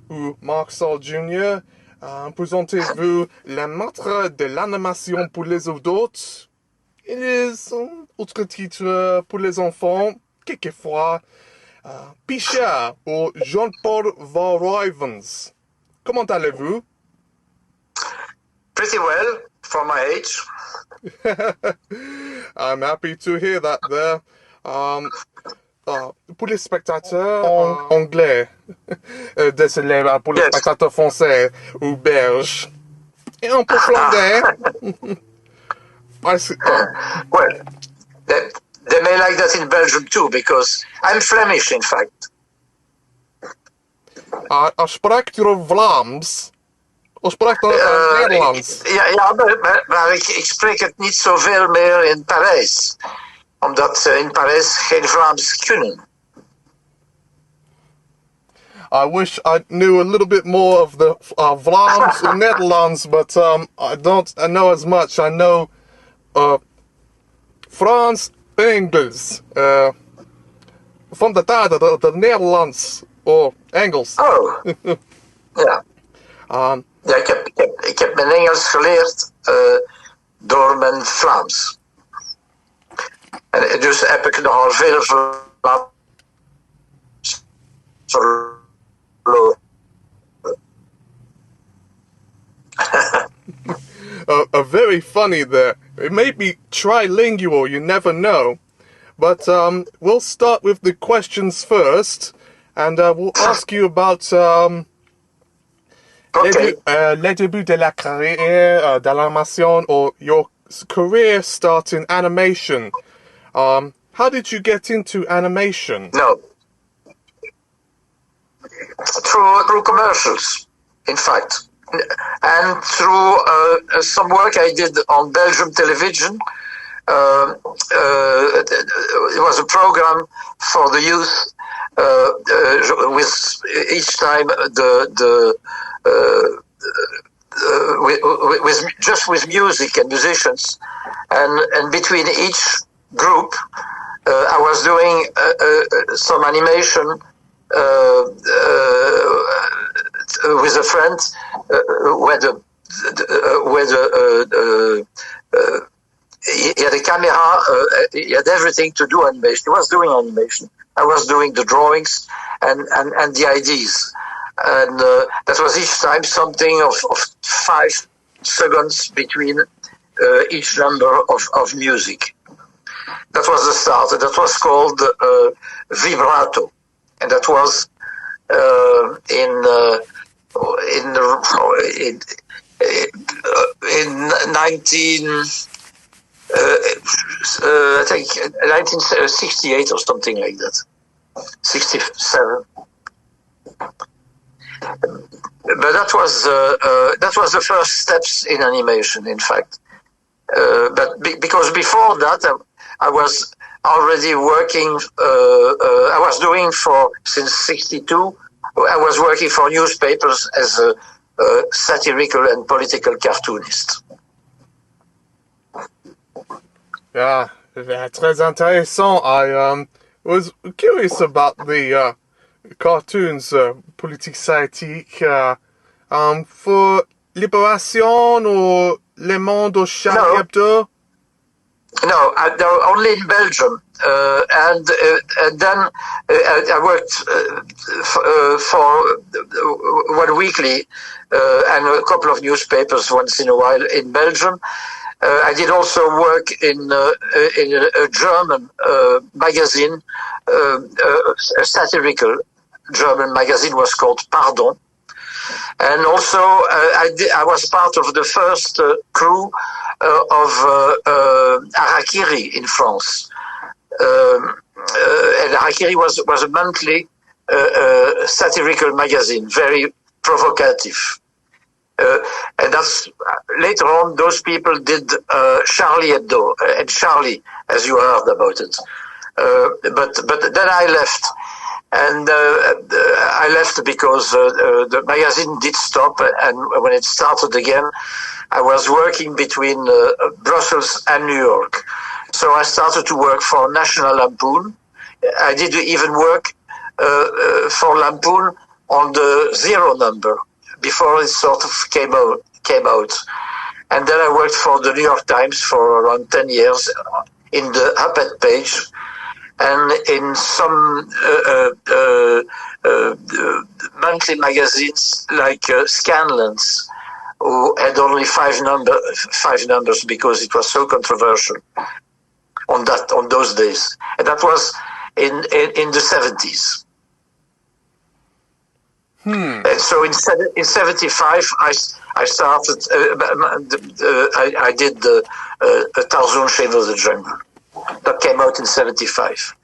ou Mark Saul Jr. Présentez-vous le maître de l'animation pour les adultes et les autres titres pour les enfants, quelquefois. Picha ou Jean-Paul Walravens. Comment allez-vous? Pretty well, for my age. I'm happy to hear that there. Pour les spectateurs anglais, désolé, pour les spectateurs français ou belges, et un peu flandais. Well, they may like that in Belgium too, because I'm Flemish, in fact. Spreekt u Vlaams? Of spreekt u Nederlands? Ja, maar ik spreek het niet zoveel meer in Parijs. Omdat ze in Parijs geen Vlaams kunnen. I wish I knew a little bit more of the Vlaams in Netherlands, but I don't know as much. I know Frans, Engels, van de tijd de Nederlands of Engels. Oh, ja. Ja, ik heb mijn Engels geleerd door mijn Vlaams. En dus heb ik nogal veel verloren. Very funny there. It may be trilingual, you never know. But we'll start with the questions first, and we'll ask you about les débuts de la carrière d'animation, or your career start in animation. How did you get into animation? No. Through commercials, in fact. And through some work I did on Belgium television. It was a program for the youth with each time with music and musicians, and between each group I was doing some animation with a friend he had a camera, he had everything to do animation. He was doing animation. I was doing the drawings and the ideas. And that was each time something of 5 seconds between each number of music. That was the start. That was called vibrato. And that was in 1968 or something like that, 67. But that was the first steps in animation, in fact. But because before that, I was already working. I was doing since '62. I was working for newspapers as a satirical and political cartoonist. Yeah, très intéressant. I was curious about the cartoons, politique satirique, for Libération or Le Monde or Charlie Hebdo? No, only in Belgium. And then I worked for one weekly and a couple of newspapers once in a while in Belgium. I did also work in a German magazine, a satirical German magazine was called Pardon. And also I was part of the first crew of Harakiri in France. And Harakiri was a monthly satirical magazine, very provocative. And that's later on. Those people did Charlie Hebdo and Charlie, as you heard about it. But then I left, and I left because the magazine did stop, and when it started again, I was working between Brussels and New York. So I started to work for National Lampoon. I did even work for Lampoon on the zero number before it sort of came out. And then I worked for the New York Times for around 10 years in the op-ed page and in some monthly magazines like Scanlens, who had only five numbers because it was so controversial on those days. And that was in the 70s. And so in 75, I started. I did the Tarzan Shame of the Jungle. That came out in 75.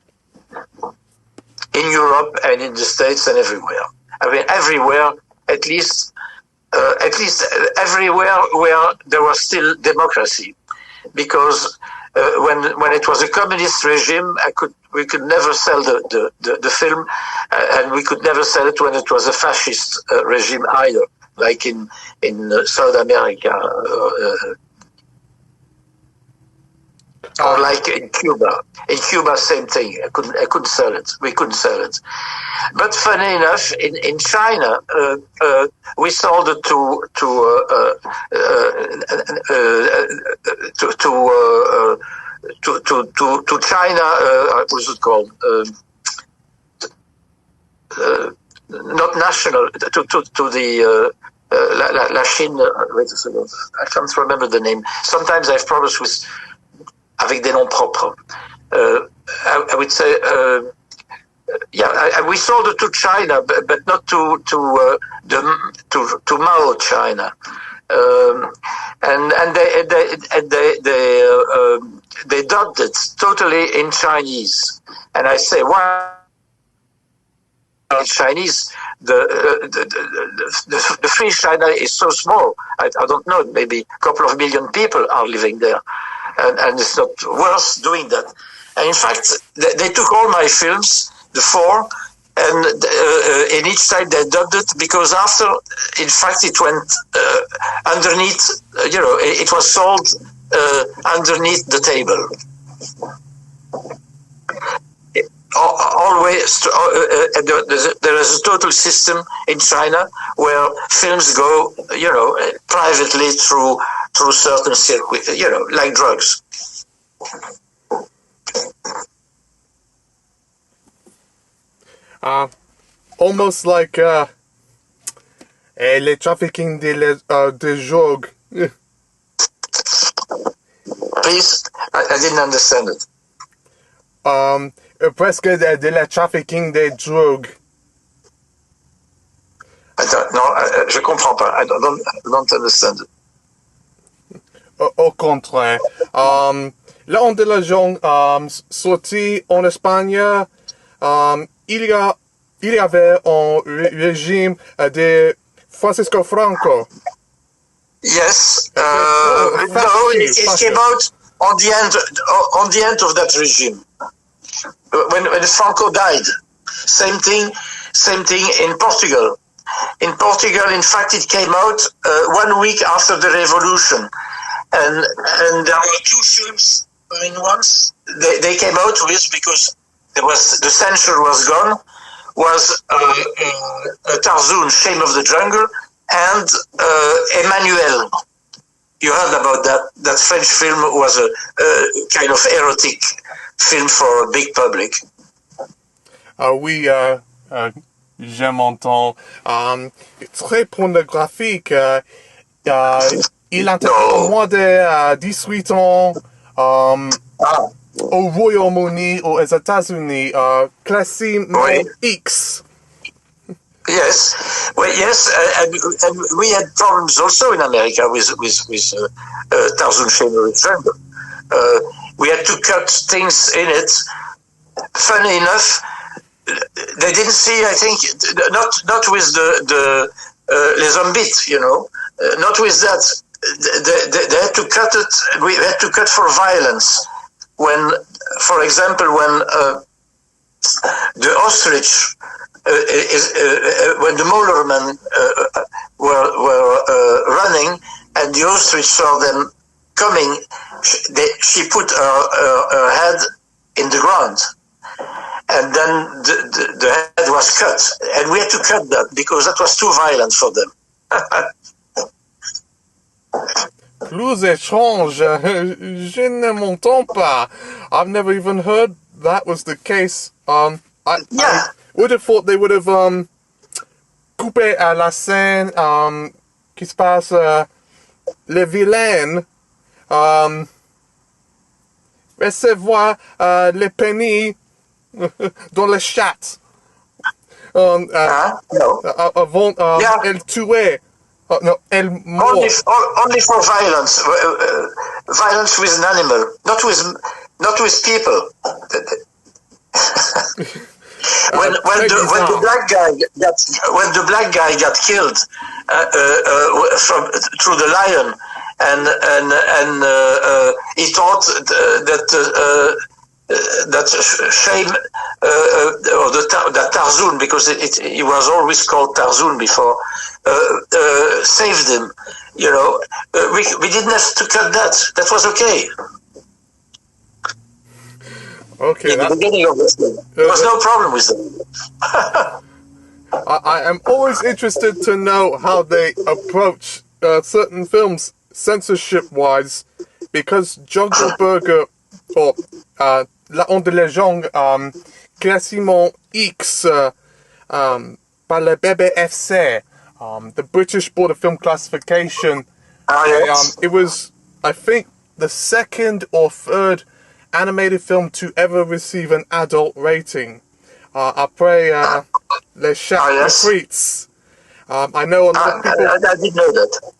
In Europe and in the States and everywhere. I mean, everywhere, at least everywhere where there was still democracy, because when it was a communist regime, we could never sell the film, and we could never sell it when it was a fascist regime either, like in South America. Or like in Cuba. In Cuba, same thing. I couldn't sell it. We couldn't sell it. But funny enough, in China, we sold it to China. What's it called? Not national. To the La Chine. Wait a second. I can't remember the name. Sometimes I have problems with. Avec des noms propres. I would say, we sold it to China, but not to Mao China, and they dubbed it totally in Chinese. And I say, why? In Chinese, the free China is so small. I don't know. Maybe a couple of million people are living there. And it's not worth doing that. And in fact, they took all my films, the four, and in each time they dubbed it, because after, in fact, it went underneath, it was sold underneath the table. Always, there is a total system in China where films go, privately through certain circuits, like drugs. Almost like les trafficking de drogue. Please, I didn't understand it. Presque de la trafficking des drogues. Non, je comprends pas. I don't understand it. Au contraire. Là, on de la genre sorti en Espagne, il y avait un régime de Francisco Franco. Yes. No, it came out on the end of that regime. When Franco died. Same thing in Portugal. In Portugal, in fact, it came out 1 week after the revolution. And there were two films in once they came out with, because the censure was gone, was Tarzan, Shame of the Jungle, and Emmanuel. You heard about that? That French film was a kind of erotic film for a big public. Oui, je m'entends. Très pornographique. Il interdit moins de 18 ans au Royaume-Uni, aux États-Unis, classé X. Yes, well, yes, and we had problems also in America with Tarzan Shame of the Jungle. We had to cut things in it. Funny enough, they didn't see. I think not with the les zombies, not with that. They had to cut it. We had to cut for violence. When, for example, when the ostrich. When the Moormen were running and the ostrich saw them coming, she put her head in the ground, and then the head was cut, and we had to cut that because that was too violent for them. Plus étrange, je ne m'entends pas. I've never even heard that was the case. I would have thought they would have coupé à la scène qui se passe les vilains recevoir les pennies dans le chat avant elle tuer. No, only for violence, violence with an animal, not with people. when the black guy got killed through the lion, and he thought that shame or that Tarzoun, because he was always called Tarzoun before, saved him. You know, we didn't have to cut that. That was okay. Okay. In the beginning of this thing, there was no problem with them. I am always interested to know how they approach certain films censorship-wise, because Jungle Burger or La Honte de Légende, classement X par le BBFC, the British Board of Film Classification. Yes. It was, I think, the second or third animated film to ever receive an adult rating. Après Les Chats Frites. I know a lot of people. I didn't know that.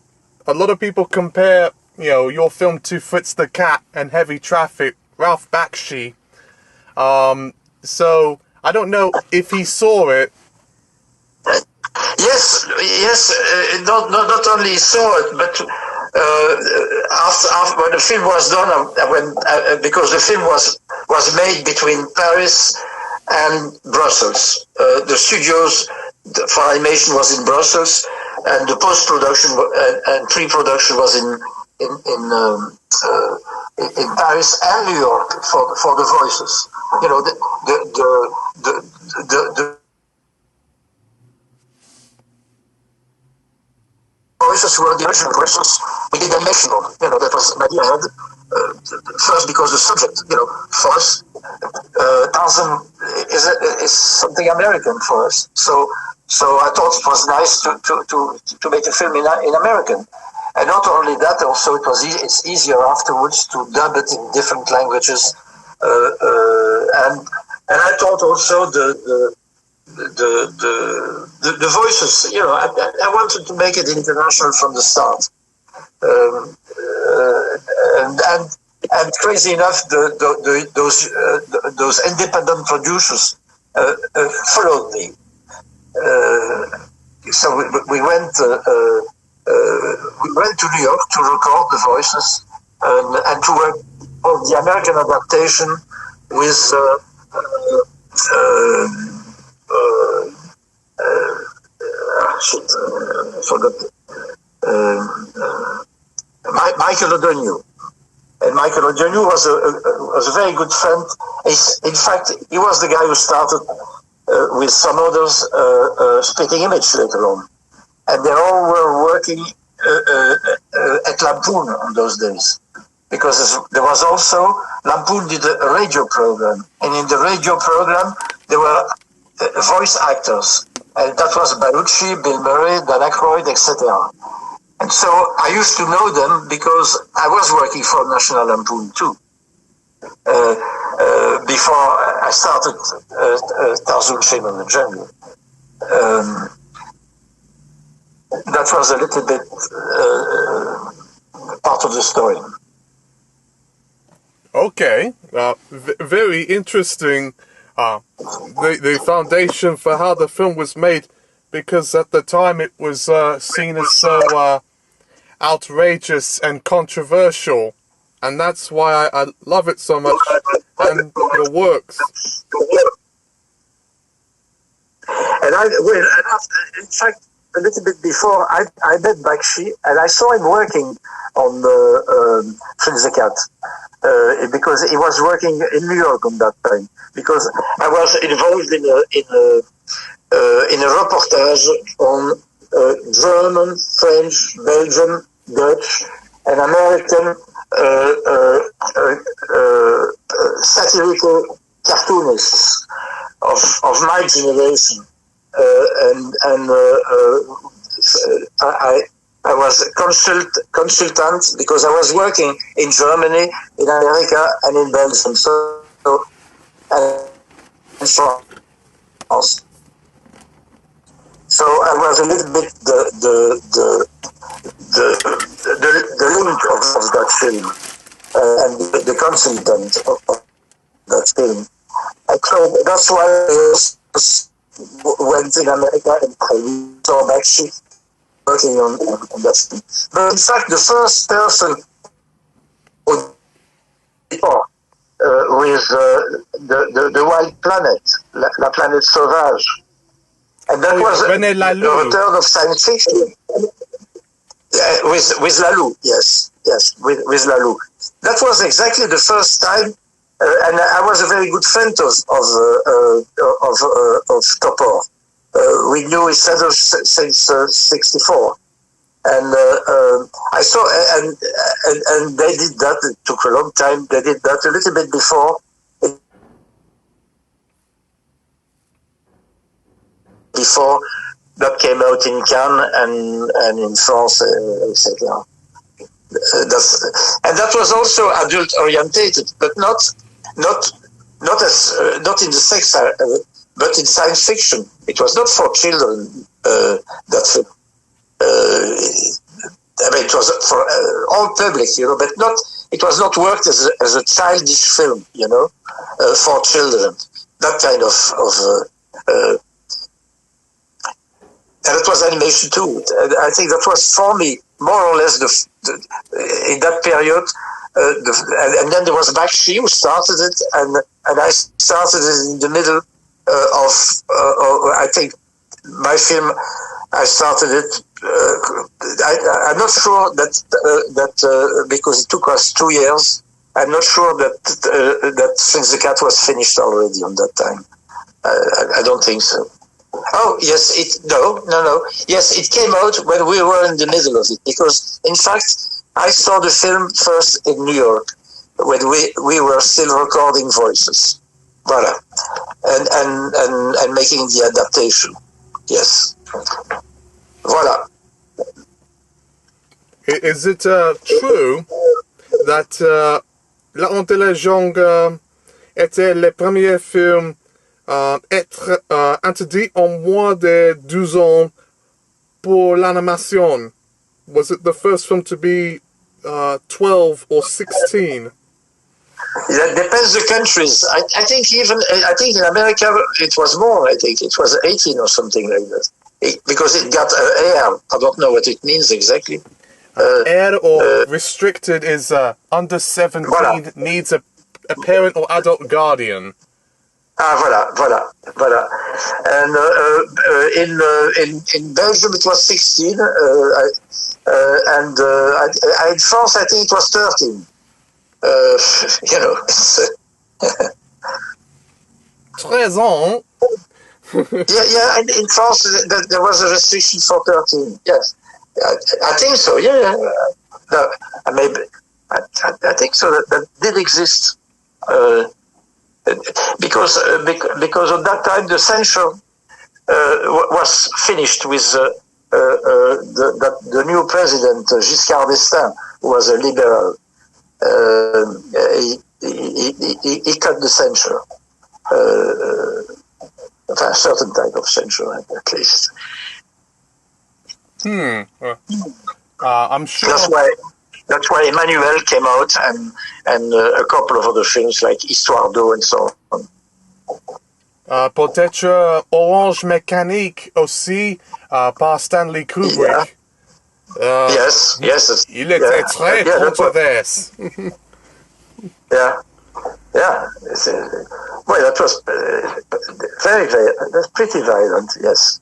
A lot of people compare, your film to Fritz the Cat and Heavy Traffic, Ralph Bakshi. So I don't know if he saw it. Yes. Not only saw it, but after when the film was done, because the film was made between Paris and Brussels. The studios for animation was in Brussels, and the post-production and pre-production was in Paris and New York for the voices. You know, the voices were the original voices. We did animation on. You know, that was an idea I had. First, because the subject, for us, Tarzan is something American for us. So I thought it was nice to make a film in American. And not only that, also it's easier afterwards to dub it in different languages. And I thought also the voices, I wanted to make it international from the start. And crazy enough, those independent producers followed me. So we went to New York to record the voices and to work on the American adaptation with Michael O'Donoghue. And Michael O'Donoghue was a very good friend. In fact, he was the guy who started with some others Splitting Image later on. And they all were working at Lampoon on those days. Because there was also, Lampoon did a radio program. And in the radio program, there were voice actors. And that was Barucci, Bill Murray, Dan Aykroyd, etc. And so I used to know them because I was working for National Lampoon too. Before I started Tarzan Shame on the Jungle. That was a little bit part of the story. Okay, very interesting. The foundation for how the film was made, because at the time it was seen as so outrageous and controversial, and that's why I love it so much and your works. And in fact, a little bit before, I met Bakshi, and I saw him working on Fritz the Cat. because he was working in New York on that time. Because I was involved in a reportage on German, French, Belgian, Dutch, and American satirical cartoonists of my generation, I was consultant because I was working in Germany, in America, and in Belgium, and France. So I was a little bit the link of that film and the consultant of that film. So that's why I went in America and I saw Bakshi working on that film. But in fact, the first person who with the wild planet, La Planète Sauvage. And that was the return of science fiction. With Lalou, yes, with Lalou. That was exactly the first time, and I was a very good friend of Topor. We knew each other since '64, and I saw, and they did that. It took a long time. They did that a little bit before. Before that came out in Cannes and in France, etc. And that was also adult orientated, but not in the sex, but in science fiction. It was not for children. That film. I mean, it was for all public, but not. It was not worked as a childish film, for children. That kind of. And it was animation too. I think that was for me more or less in that period. And then there was Bakshi who started it, and I started it in the middle of. I think my film. I started it. I'm not sure that because it took us 2 years. I'm not sure that Since the Cat was finished already on that time. I don't think so. Oh, yes, no. Yes, it came out when we were in the middle of it, because, in fact, I saw the film first in New York, when we were still recording voices. Voilà. And making the adaptation. Yes. Voilà. Is it true that La honte et la jongle était le premier film être interdit en moins de 12 ans pour l'animation? Was it the first film to be 12 or 16? That depends the countries. I think in America it was more. I think it was 18 or something like that. Because it got air. I don't know what it means exactly. Air or restricted is under 17 voilà. Needs a parent or adult guardian. Ah, voilà. And in Belgium it was 16, and in France I think it was 13. It's 13 ans. yeah. In France there was a restriction for 13. Yes, I think so. Yeah. No, I think so. That did exist. Because at that time the censure was finished with the new president Giscard d'Estaing, who was a liberal. He cut the censure, a certain type of censure at least. I'm sure. That's why Emmanuel came out and a couple of other films like Histoire d'eau and so on. Peut-être Orange Mécanique aussi par Stanley Kubrick. Yes. Il était très controversé. Yeah. Well, that was very, that's pretty violent, yes.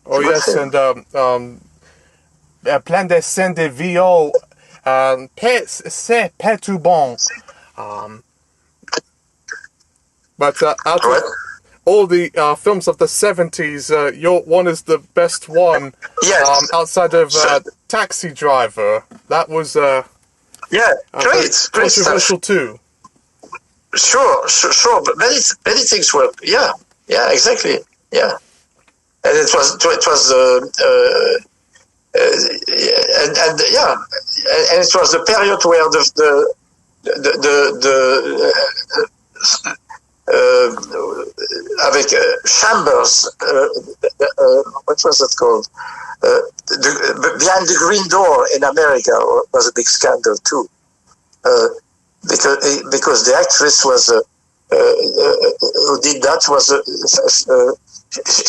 Oh yes, and plein de scènes de viol. C'est perturbant. But out What? of all the films of the 70s, your one is the best one. Yes. Outside of So- Taxi Driver, that was Yeah, very great stuff. controversial too. Sure. But many things were. Yeah, exactly. Yeah, and it was and yeah, and it was the period where avec Chambers, what was it called? Behind the Green Door in America was a big scandal too, because the actress was who did that was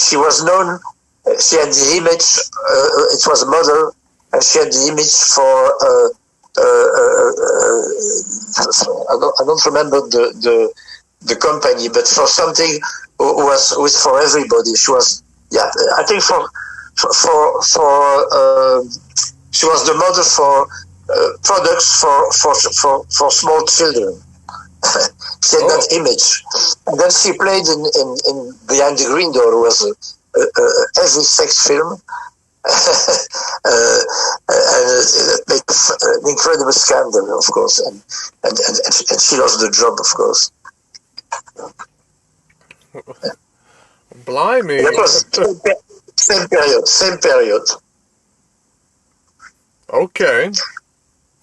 she was known. She had the image. It was a model, and she had the image for. I don't remember the company, but for something who was for everybody. She was, yeah, I think for she was the model for products for small children. She had that image. And then she played in Behind the Green Door, was a heavy sex film. And it made an incredible scandal, of course, and she lost the job, of course. Blimey! That was same period. Okay.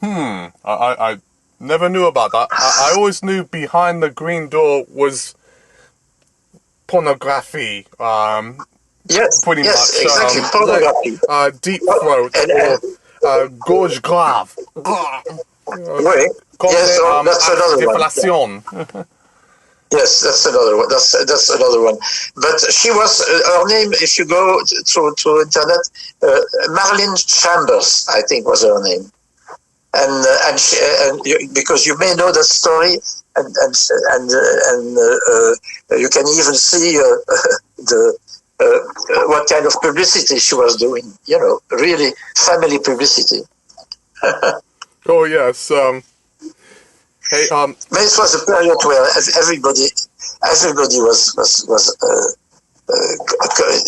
I never knew about that. I always knew Behind the Green Door was pornography. Yes, pretty much. exactly. Pornography. Deep Throat or Gorge Grave. Oui. Yes, that's another one. Yeah. Yes, that's another one. That's another one. But she was her name. If you go to internet, Marlene Chambers, I think, was her name. And because you may know that story, and you can even see what kind of publicity she was doing. You know, really family publicity. Oh yes. Hey. But it was a period where everybody was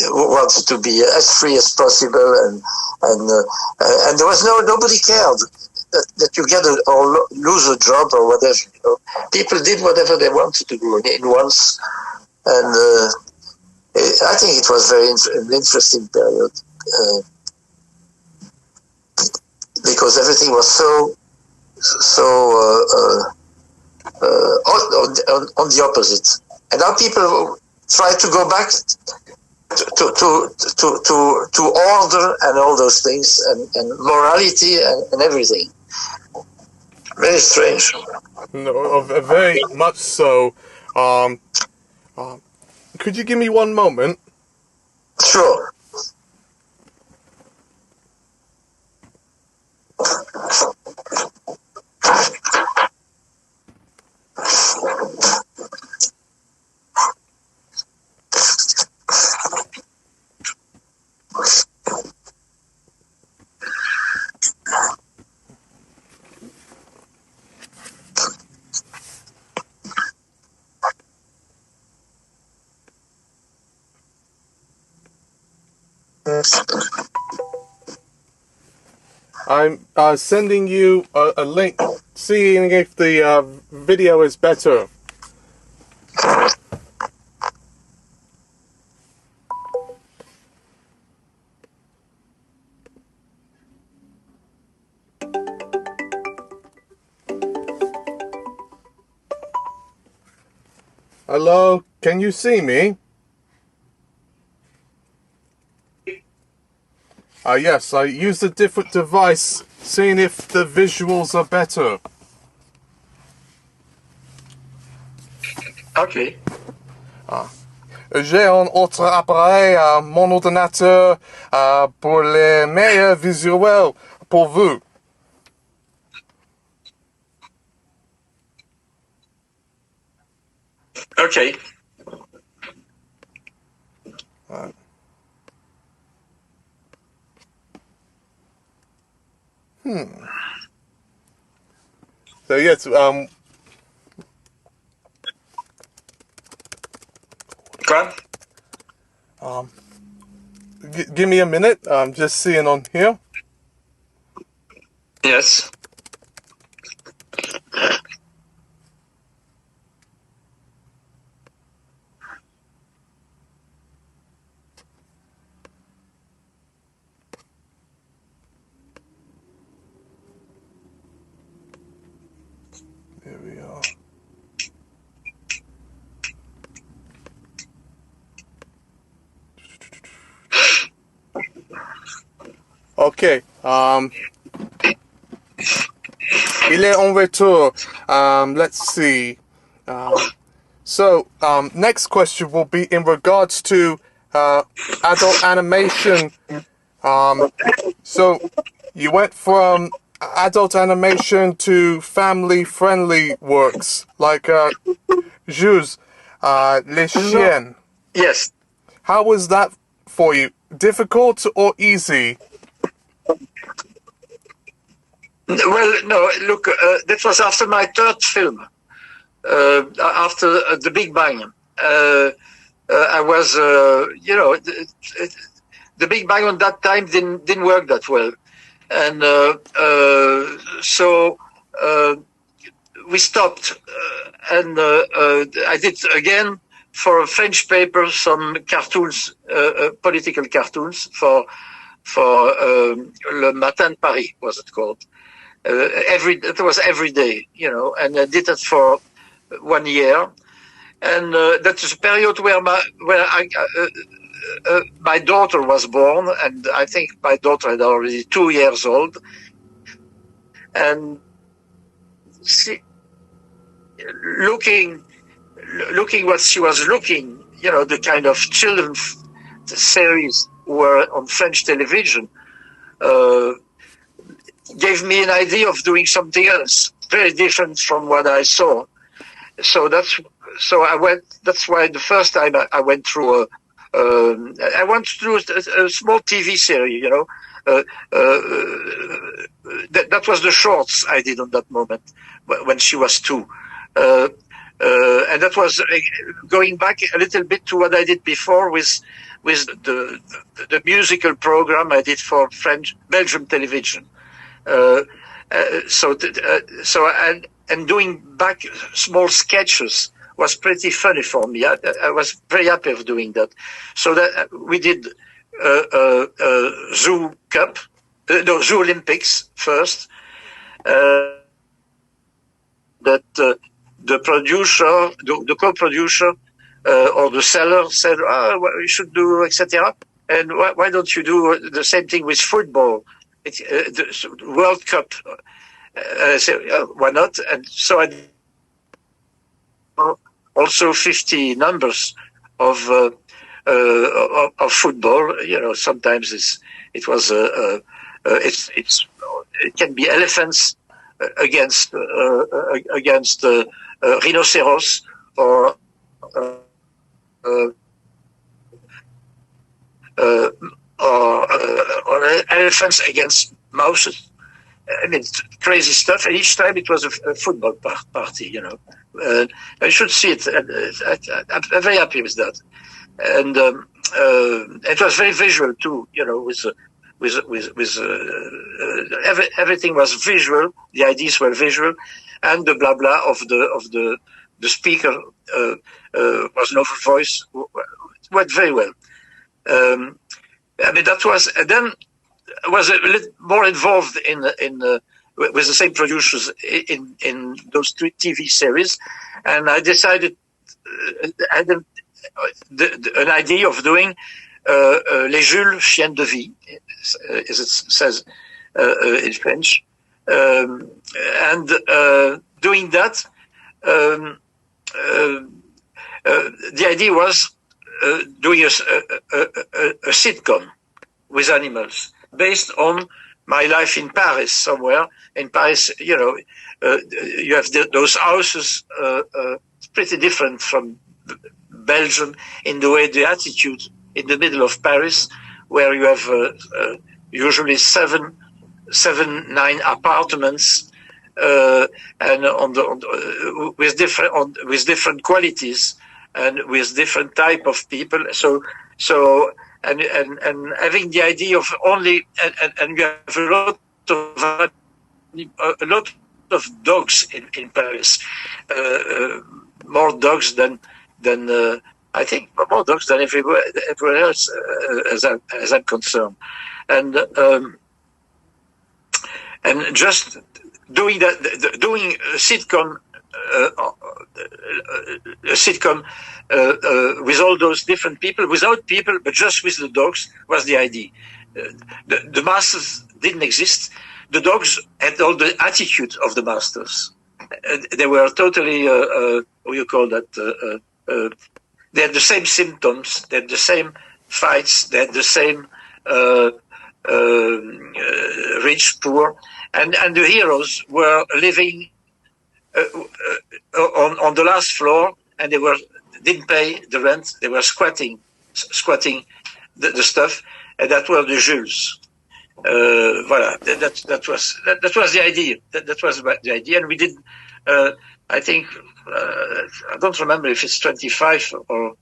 wanted to be as free as possible, and there was nobody cared that you get or lose a job or whatever. You know, people did whatever they wanted to do in once, and I think it was an interesting period because everything was so on the opposite, and now people try to go back to order and all those things and morality and everything. Very strange. No, very much so. Could you give me one moment? Sure. I'm sending you a link, seeing if the video is better. Hello, can you see me? Yes, I used a different device, seeing if the visuals are better. Okay. J'ai un autre appareil, mon ordinateur, pour les meilleurs visuels pour vous. Okay. So yes, Quoi? Give me a minute. I'm just seeing on here. Yes. There we are. Okay. Il est en retour. Let's see. So, next question will be in regards to adult animation. So, you went from adult animation to family-friendly works like Jules, Les Chiens. Yes. How was that for you? Difficult or easy? Well, no, look, that was after my third film, after The Big Bang. I was, the Big Bang on that time didn't work that well. And so we stopped. And I did again for a French paper some cartoons, political cartoons for Le Matin de Paris, was it called. It was every day, and I did it for 1 year. And that was a period where my daughter was born, and I think my daughter had already 2 years old. And looking what she was looking, the kind of children's series were on French television, gave me an idea of doing something else, very different from what I saw. So that's why the first time I went through I went through a small TV series, that was the shorts I did on that moment when she was 2. And that was going back a little bit to what I did before with the musical program I did for Belgium television. And doing back small sketches was pretty funny for me. I was very happy of doing that. So that we did Zoo Olympics first. That the producer, the co-producer, or the seller said, we should do, etc. And why don't you do the same thing with football? The World Cup. I said, why not? And so I also 50 numbers of football. Sometimes it can be elephants against rhinoceros or elephants against mouses. I mean, crazy stuff. And each time it was a football party, I should see it. I'm very happy with that. And it was very visual too, everything was visual. The ideas were visual, and the blah blah of the speaker was an over voice. It went very well. I mean, that was then. I was a little more involved in with the same producers in those 3 TV series, and I decided I had an idea of doing Les Jules, Chiens de Vie, as it says in French, and doing that. The idea was doing a sitcom with animals, based on my life in Paris somewhere. In Paris, you have those houses, pretty different from Belgium in the way the attitude in the middle of Paris, where you have usually 9 apartments, and with different qualities, and with different type of people. And having the idea of only, and we have a lot of dogs in Paris, more dogs than I think more dogs than everywhere else, as I'm concerned, and just doing a sitcom. A sitcom with all those different people, without people, but just with the dogs, was the idea. The masters didn't exist. The dogs had all the attitude of the masters. They were totally, what you call that? They had the same symptoms. They had the same fights. They had the same rich, poor, and the heroes were living on the last floor, and they didn't pay the rent. They were squatting the stuff, and that were the Jules. Voilà, that was the idea. That was the idea, and we did. I think I don't remember if it's 25 or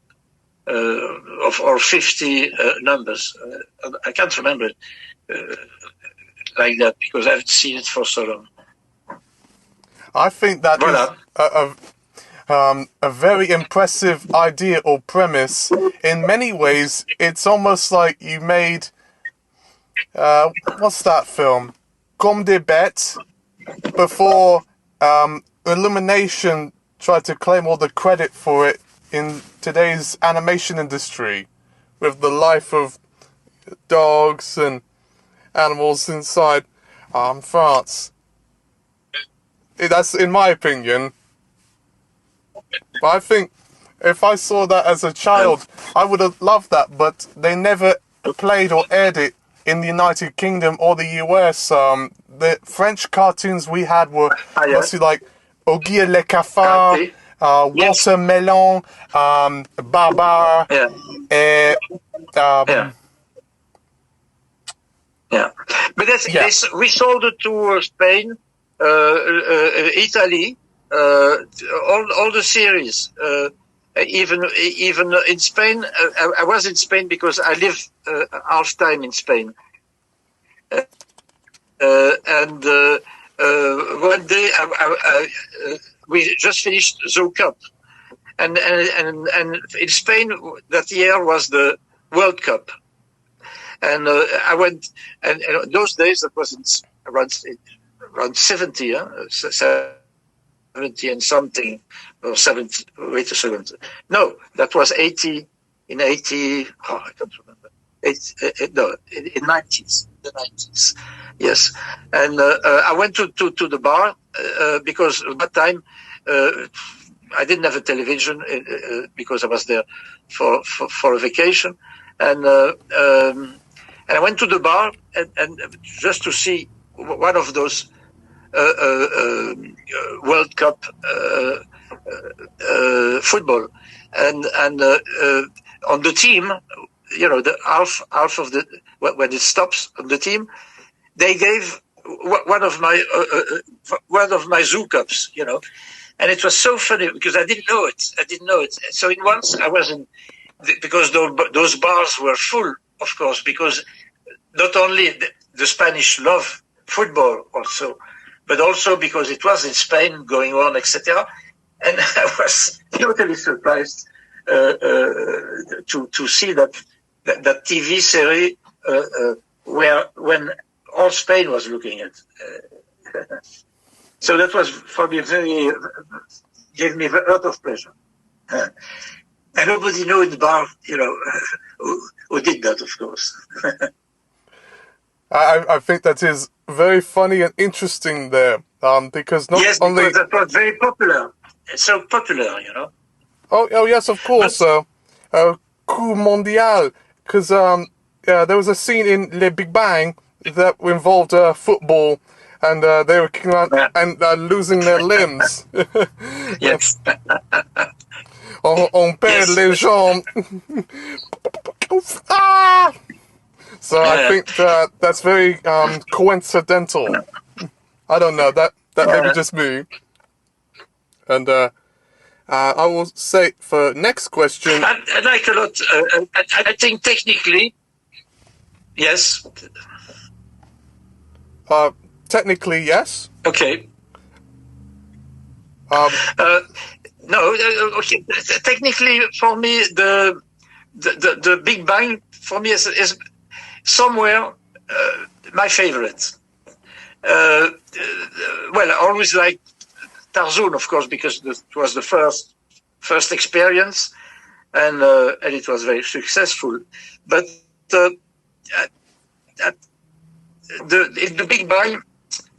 50 numbers. I can't remember it like that because I haven't seen it for so long. I think that is a very impressive idea or premise. In many ways, it's almost like you made, what's that film? Comme des Bêtes, before Illumination tried to claim all the credit for it in today's animation industry, with the life of dogs and animals inside France. That's in my opinion. But I think if I saw that as a child, I would have loved that. But they never played or aired it in the United Kingdom or the US. The French cartoons we had were mostly like Oggy et les Cafards, Walter Melon, Babar, but we sold it to Spain. Italy, all the series, even in Spain. I was in Spain because I live half time in Spain, and one day we just finished the Cup, and in Spain that year was the World Cup, and I went, and those days that was around 70, 70 and something, or 70, wait a second. No, that was 80, in 80, I don't remember. In 90s, the 90s, yes. And I went to the bar, because at that time, I didn't have a television, because I was there for a vacation. And I went to the bar and just to see one of those World Cup football, and on the team, the half of the when it stops on the team, they gave one of my zoo cups, and it was so funny because I didn't know it. So in once I wasn't, because those bars were full, of course, because not only the Spanish love football also, but also because it was in Spain going on, etc. And I was totally surprised to see that TV series when all Spain was looking at. So that was for me gave me a lot of pleasure. And nobody knew in the bar, who did that, of course. I think that is very funny and interesting there, because not only... Yes, because that was very popular. It's so popular, Oh yes, of course. Coup Mondial, because there was a scene in Le Big Bang that involved football, and they were kicking around and losing their limbs. Yes. On perd les jambes. Ah! So I think that's very coincidental. I don't know, that maybe just me. And I will say for next question. I like a lot. I think technically, yes. Technically, yes. Okay. No. Okay. Technically, for me, the Big Bang for me is somewhere my favorite. Well, I always like Tarzan, of course, because it was the first experience, and it was very successful. But in the Big Bang,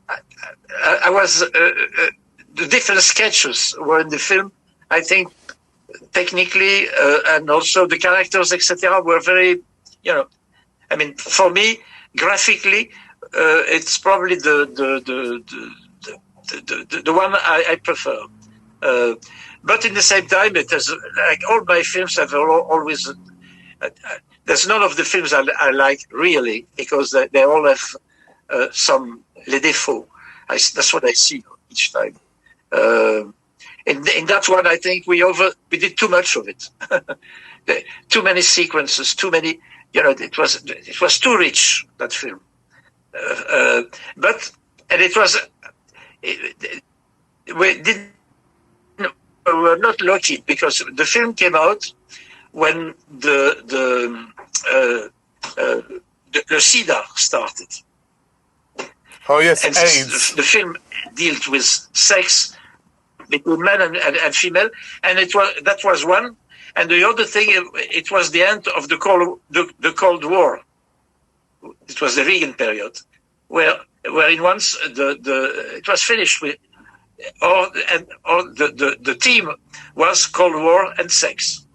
I was the different sketches were in the film. I think technically and also the characters, etc., were very, I mean, for me, graphically, it's probably the one I prefer. But in the same time, it is like all my films have always. There's none of the films I like really, because they all have some les défauts. That's what I see each time. In that one, I think we did too much of it. Too many sequences, too many. It was too rich, that film. We were not lucky because the film came out when the SIDA started. Oh yes, and AIDS. The film dealt with sex between men and female, and that was one. And the other thing, it was the end of the Cold War. It was the Reagan period, where in once it was finished with, or the theme was Cold War and sex.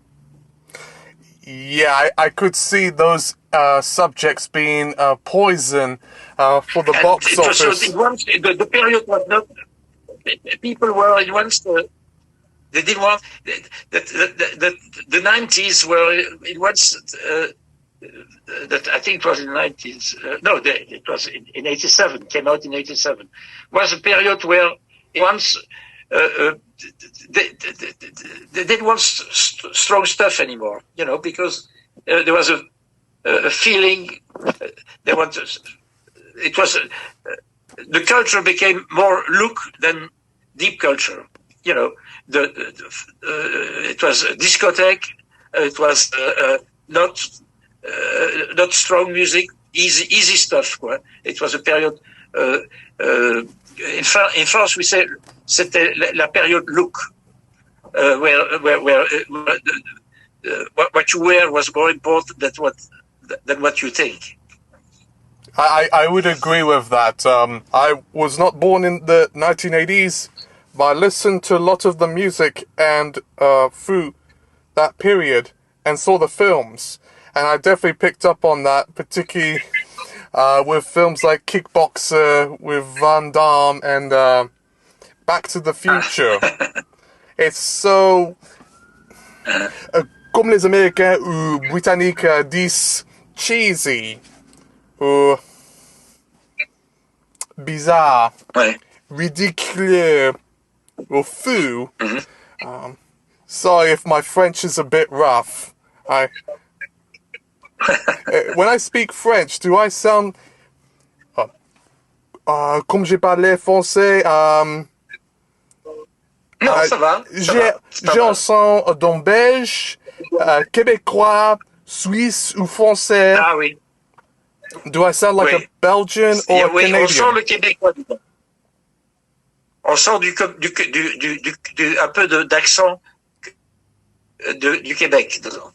Yeah, I could see those subjects being poison for the box office. The period was not. People were in once. They didn't want the 90s were in once. That I think it was in the 90s. No, it was in 87. Came out in 87. Was a period where once they didn't want strong stuff anymore. Because there was a feeling they wanted. It was the culture became more look than deep culture. It was a discotheque. It was not strong music, easy stuff. It was a period. In France, we say c'était la période look, where what you wear was more important than what you think. I would agree with that. I was not born in the 1980s, but I listened to a lot of the music and through that period and saw the films. And I definitely picked up on that, particularly with films like Kickboxer, with Van Damme, and Back to the Future. It's so... comme les Américains ou Britanniques disent, cheesy, ou bizarre, ridicule, or fou. Sorry if my French is a bit rough. When I speak French, do I sound comme j'ai parlé français? Non, ça va. J'ai un son d'un belge, québécois, suisse ou français. Ah oui. Do I sound like a Belgian or a Canadian? On sent le québécois dedans. On sent un peu d'accent du Québec dedans.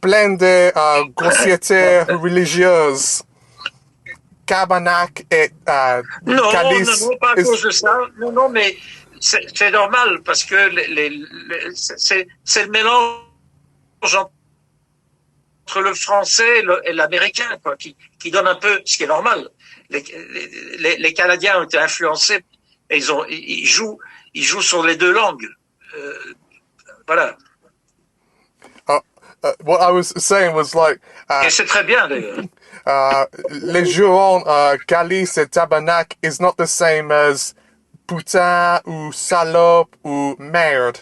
Plein de grossièretés religieuses. Tabarnak et calice. Non, pas à cause de ça. Non, mais c'est normal parce que c'est le mélange entre le français et l'américain, qui donne un peu ce qui est normal. Les Canadiens ont été influencés et ils jouent sur les deux langues. Voilà. What I was saying was like... et c'est très bien, d'ailleurs. les jurons calice et tabarnak is not the same as putain ou salope ou merde.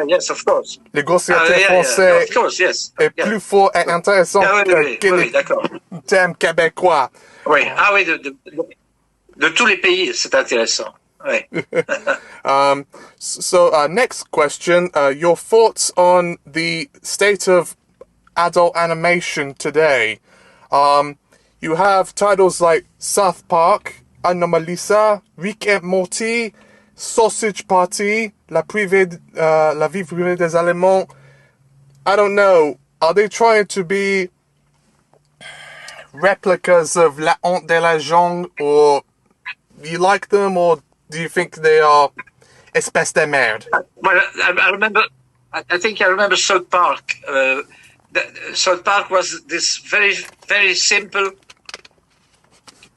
Yes, of course. Les grossièretés français of course, yes. est plus fort et intéressant que les d'accord. termes québécois. Oui, de tous les pays, c'est intéressant. Oui. So, next question, your thoughts on the state of adult animation today. You have titles like South Park, Anomalisa, Rick and Morty, Sausage Party, La vie privée des Allemands. I don't know. Are they trying to be replicas of La Honte de la Jungle, or do you like them, or do you think they are espèce de merde? Well, I remember. I think I remember South Park. South Park was this very, very simple.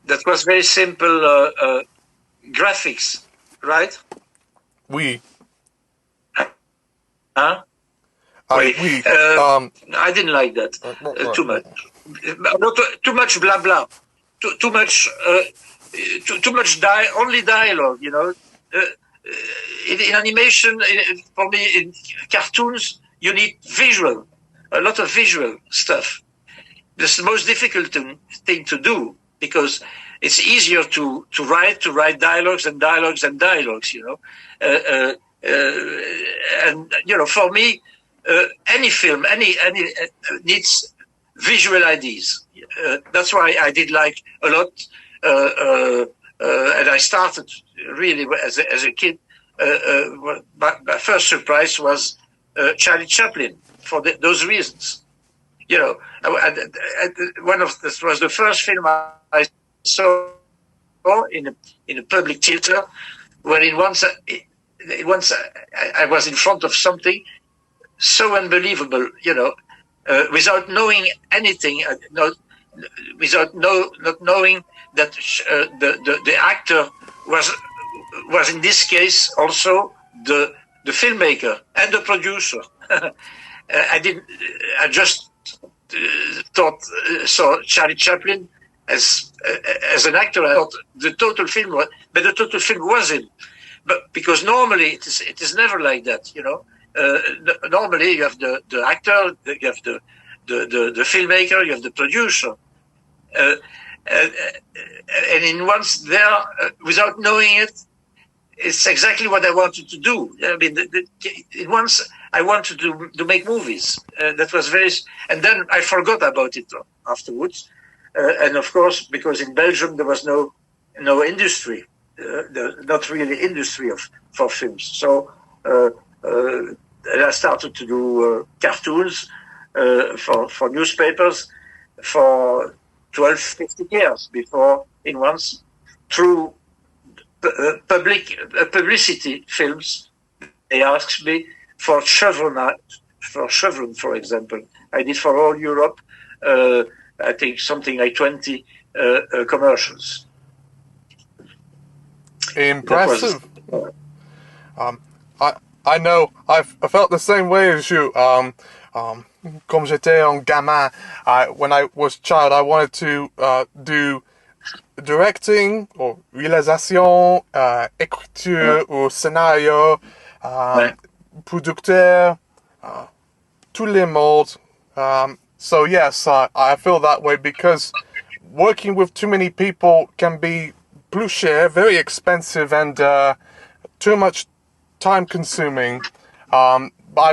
That was very simple graphics, right? Oui. Huh? Oui. I didn't like that too much. Too much blah blah. Too much. Too much only dialogue. You know. In animation, for me, in cartoons, you need visual. A lot of visual stuff. This is the most difficult thing to do, because it's easier to write dialogues and dialogues and dialogues, you know. And, you know, for me, any film, any needs visual ideas. That's why I did like a lot, and I started really as a kid. My first surprise was Charlie Chaplin, for those reasons. You know, this was the first film I saw in a public theater, wherein once I was in front of something so unbelievable, you know, without knowing anything, without not knowing that the actor was in this case also the filmmaker and the producer. I just saw Charlie Chaplin as an actor. I thought the total film was, but the total film wasn't. But because normally it is never like that, you know. Normally you have the actor, you have the filmmaker, you have the producer, and in once there, without knowing it, it's exactly what I wanted to do. I mean, once I wanted to make movies. That was very, and then I forgot about it afterwards. And of course, because in Belgium there was no industry, not really industry for films. So I started to do cartoons for newspapers for 12, 15 years before, in once, through publicity films, they asked me for Chevron, for example. I did for all Europe, I think something like 20 commercials. Impressive. I know, I felt the same way as you. Comme j'étais un gamin, when I was a child, I wanted to do directing, or réalisation, écriture, ou scénario, producteur, tous les modes. So yes, I feel that way, because working with too many people can be plus cher, very expensive, and too much time consuming. I've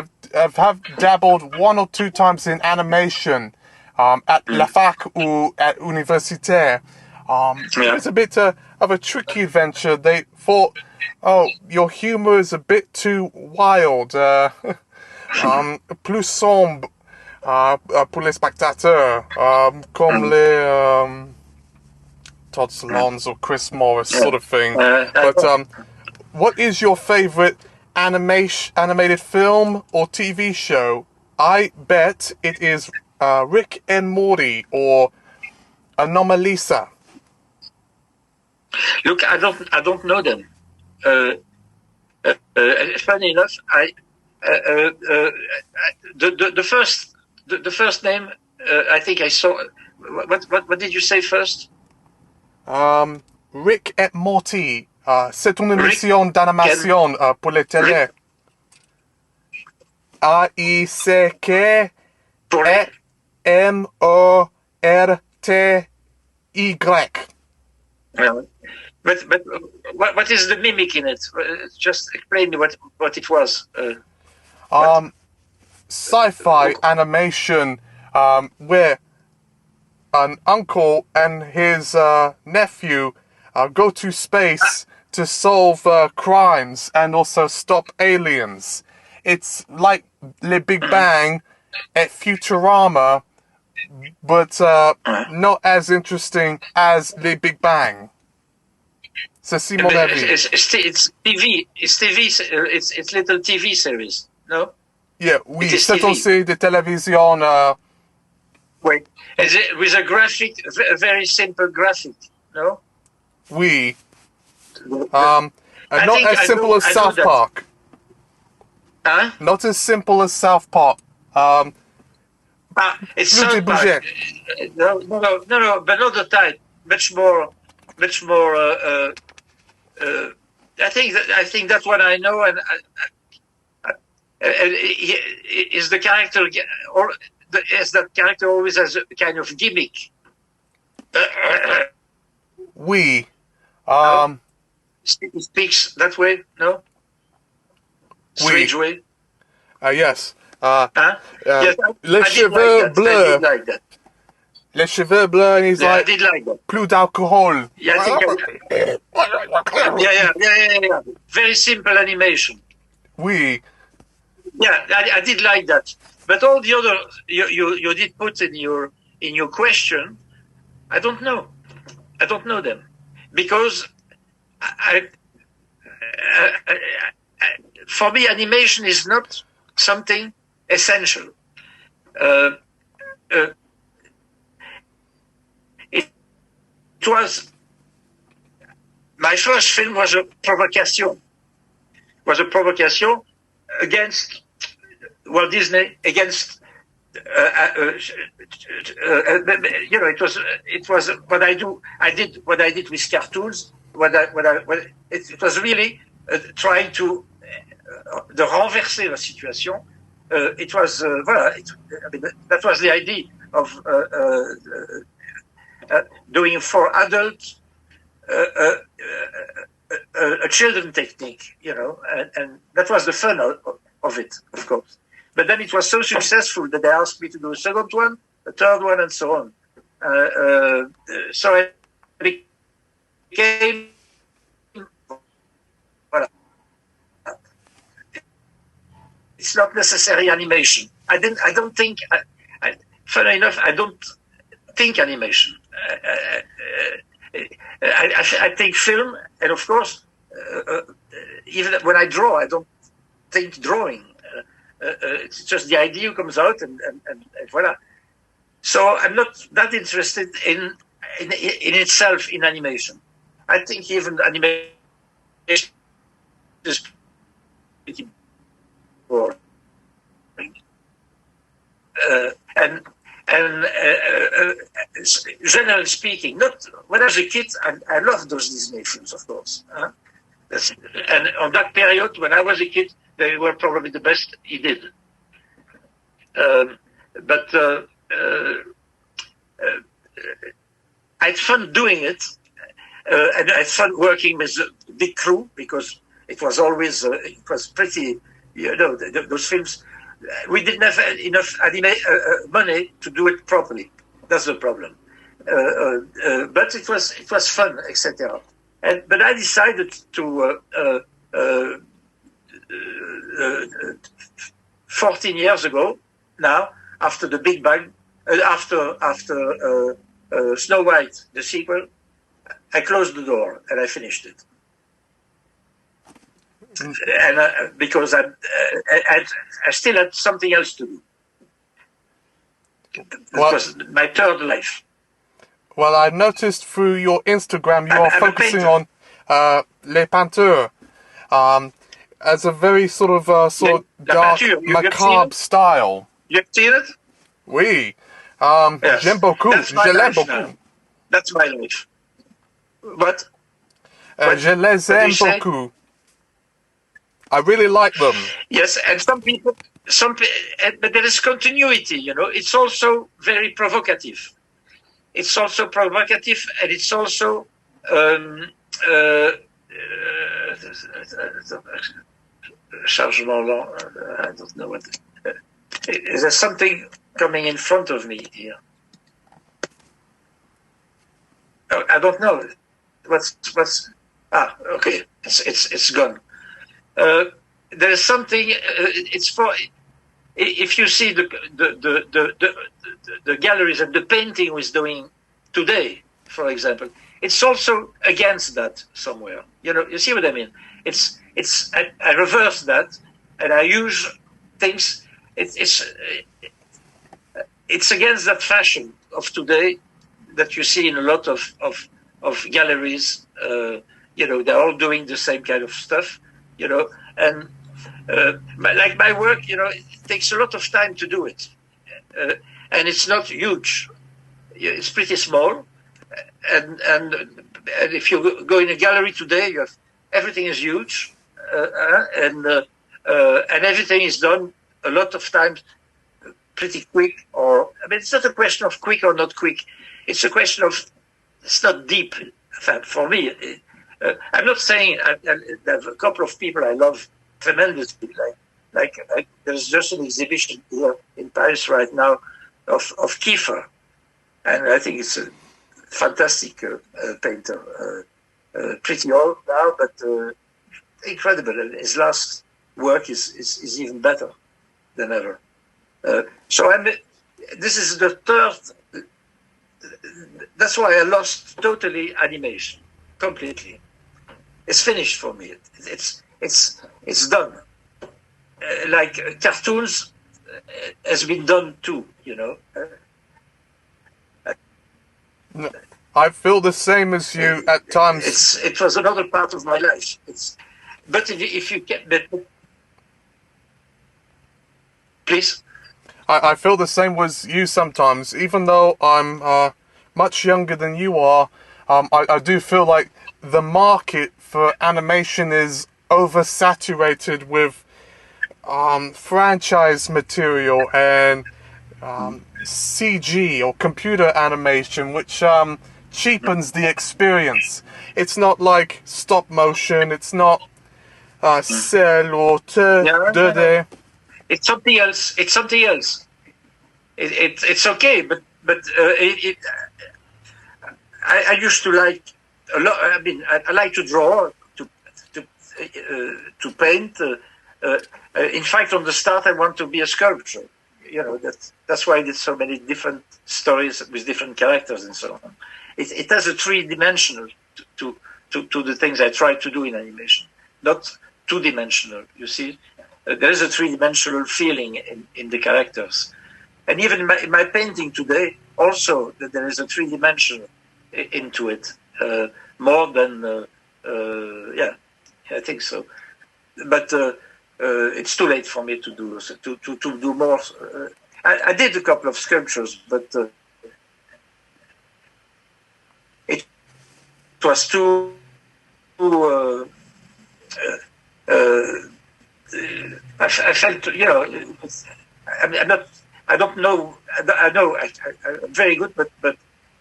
dabbled 1 or 2 times in animation at la fac or at universitaire. It was a bit of a tricky adventure. They thought, oh, your humor is a bit too wild, plus sombre pour les spectateurs, comme les Todd Solondz or Chris Morris sort of thing. But what is your favorite animated film or TV show? I bet it is Rick and Morty or Anomalisa. Look, I don't know them. Funny enough, the first name I think I saw What did you say first? Rick et Morty. C'est une Rick émission d'animation pour les télé. A-I-C-K Pour les- M-O-R-T-Y. Well, but what is the mimic in it? Just explain what it was. Sci-fi animation where an uncle and his nephew go to space to solve crimes and also stop aliens. It's like Le Big Bang at Futurama, but not as interesting as Le Big Bang. Ceci mon avis. It's TV. It's little TV series. No. Yeah, oui, It is c'est TV. aussi de télévision. Wait. Is it with a graphic, a very simple graphic? No. Oui. I Not think as I simple know- as I know South that. Park. Huh? Not as simple as South Park. It's Plus South Park. bouger. No, but not the type. Much more. I think that's what I know, and is the character or is that character always has a kind of gimmick? Oui. He speaks that way, no? Strange way. Yes. Huh? Yes, Les I did cheveux like that. I bleus. did like that. Les cheveux bleus, and he's Yeah, I like, did like that. plus d'alcool. Yeah, I think yeah. Very simple animation. Oui. Yeah, I did like that. But all the other you did put in your question, I don't know. I don't know them because for me, animation is not something essential. It was my first film was a provocation. Against Walt Disney, against it was what I do. What I did with cartoons. It was really trying to de renverser la situation. It was that was the idea of doing for adults a children technique, and that was the fun of it, of course. But then it was so successful that they asked me to do a second one, a third one, and so on. So I became it's not necessary animation. Don't think. Funny enough, I don't think animation. I think film, and of course, even when I draw, I don't think drawing. It's just the idea comes out, and voila. So I'm not that interested in itself in animation. I think even animation is pretty boring. And generally speaking, not when I was a kid, I loved those Disney films, of course. And on that period, when I was a kid, they were probably the best he did. But I had fun doing it, and I had fun working with the big crew because it was always it was pretty, those films. We didn't have enough money to do it properly. That's the problem. But it was fun, etc. But I decided to 14 years ago now, after the Big Bang, after Snow White, the sequel, I closed the door and I finished it. And because I still had something else to do. It was my third life. Well, I noticed through your Instagram you are focusing on les peintures as a very sort of dark, macabre style. You've seen it? Oui. Yes. J'aime beaucoup. That's my Je l'aime life beaucoup. now. That's my life. What? Je les do you aime say? beaucoup. I really like them. Yes, and but there is continuity, It's also very provocative. It's also provocative, and it's also chargement long. I don't know what. There's something coming in front of me here. I don't know. What's? Okay. It's gone. There is something. It's for. If you see the galleries and the painting was doing today, for example, it's also against that somewhere. You see what I mean? I reverse that, and I use things. It's against that fashion of today that you see in a lot of galleries. They're all doing the same kind of stuff. And like my work, it takes a lot of time to do it, and it's not huge. It's pretty small, and if you go in a gallery today, everything is huge, and everything is done a lot of times pretty quick. It's not a question of quick or not quick. It's a question of it's not deep. For me, I'm not saying there's a couple of people I love tremendously. Like there's just an exhibition here in Paris right now of Kiefer, and I think it's a fantastic painter. Pretty old now, but incredible. And his last work is even better than ever. So this is the third. That's why I lost totally animation, completely. It's finished for me. It's done. Like cartoons has been done too, I feel the same as you at times. It was another part of my life. But if you can, please. I feel the same as you sometimes, even though I'm much younger than you are. I do feel like the market for animation is oversaturated with franchise material and CG or computer animation, which cheapens the experience. It's not like stop motion. It's not cel or 2D. It's something else. It's something else. It's okay, but I used to like a lot. I mean, I like to draw, to paint. In fact, on the start, I want to be a sculptor. That's why I did so many different stories with different characters and so on. It has a three-dimensional to the things I try to do in animation, not two-dimensional. You see, there is a three-dimensional feeling in the characters, and even in my painting today, also there is a three-dimensional into it, more than I think so. But it's too late for me to do more. I did a couple of sculptures, but it was too. I felt, I'm not. I don't know. I know I'm very good, but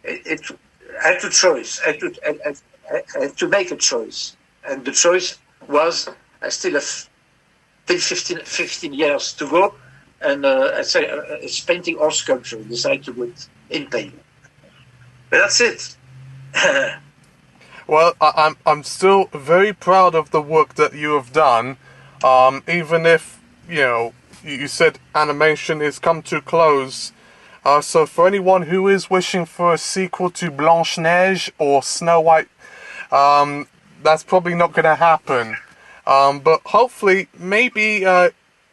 I had to choice. I had to make a choice, and the choice was I still have 15 years to go, and I say it's painting or sculpture. I decided to do it in paint. But that's it. Well, I'm still very proud of the work that you have done, even if you said animation is come to close. So for anyone who is wishing for a sequel to Blanche-Neige or Snow White, that's probably not going to happen. But hopefully, maybe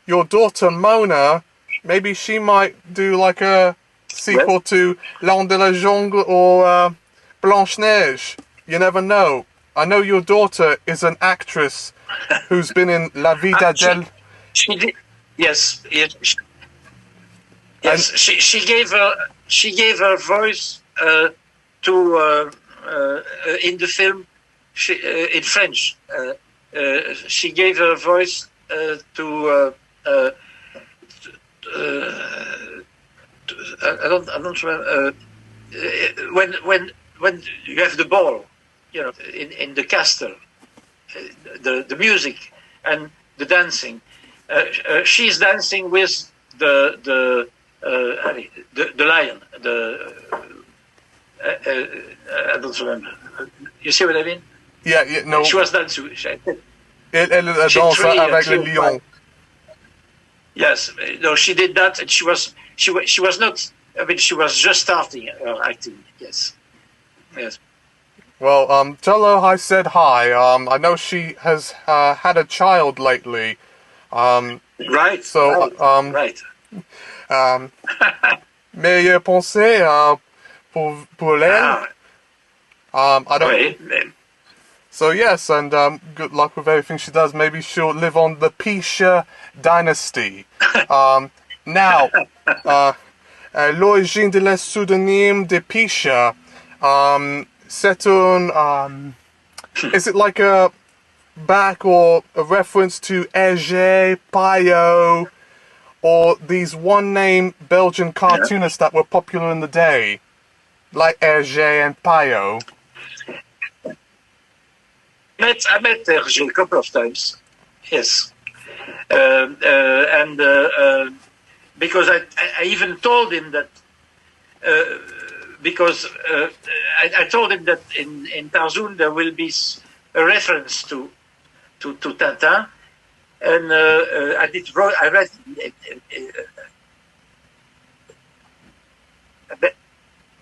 your daughter Mona, maybe she might do like a sequel to L'Anne de la Jungle or Blanche-Neige. You never know. I know your daughter is an actress who's been in La Vie d'Adèle. She did. Yes. Yes, she gave her voice to in the film in French. She gave her voice to I don't remember when you have the ball, you know, in the castle, the music and the dancing. She's dancing with the lion. I don't remember. You see what I mean? Yeah, no. She was dancing. Elle danse avec le lion. Yes, no, she did that, and she was not. I mean, she was just starting her acting. Yes. Well, tell her I said hi. I know she has had a child lately. Right. So, right. Meilleure pensée pour elle. I don't. Oui. So yes, and good luck with everything she does. Maybe she'll live on the Picha dynasty. Now, l'origine de le pseudonyme de Picha, c'est un, is it like a back or a reference to Hergé, Payot, or these one-name Belgian cartoonists that were popular in the day, like Hergé and Payot? I met Hergé a couple of times, yes, and because I even told him that because I told him that in Tarzoun there will be a reference to Tintin, and I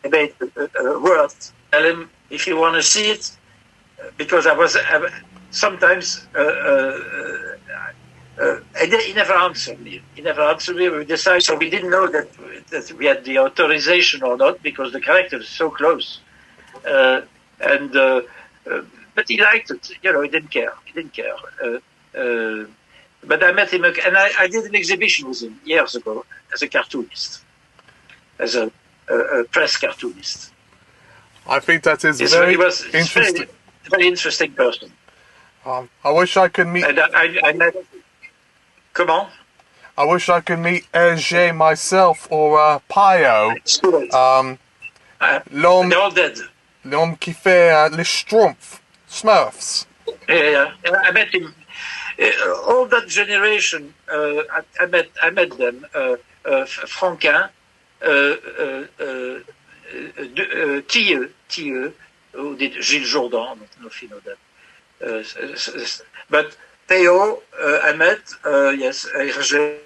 read a word. Tell him if you want to see it. Because I was sometimes he never answered me. We decided, so we didn't know that we had the authorization or not because the character is so close. But he liked it. You know, he didn't care. But I met him, and I did an exhibition with him years ago as a cartoonist, as a press cartoonist. I think that is very interesting. Very interesting person. I wish I could meet. And I met. Comment? I wish I could meet Hergé myself or Payot. They're all dead. L'homme qui fait les Schtroumpfs, Smurfs. Yeah, I met him. All that generation, I met them. Franquin, Tilleux, who did Gilles Jourdan. I don't know if you know that. But Theo, I met, yes, Hergé,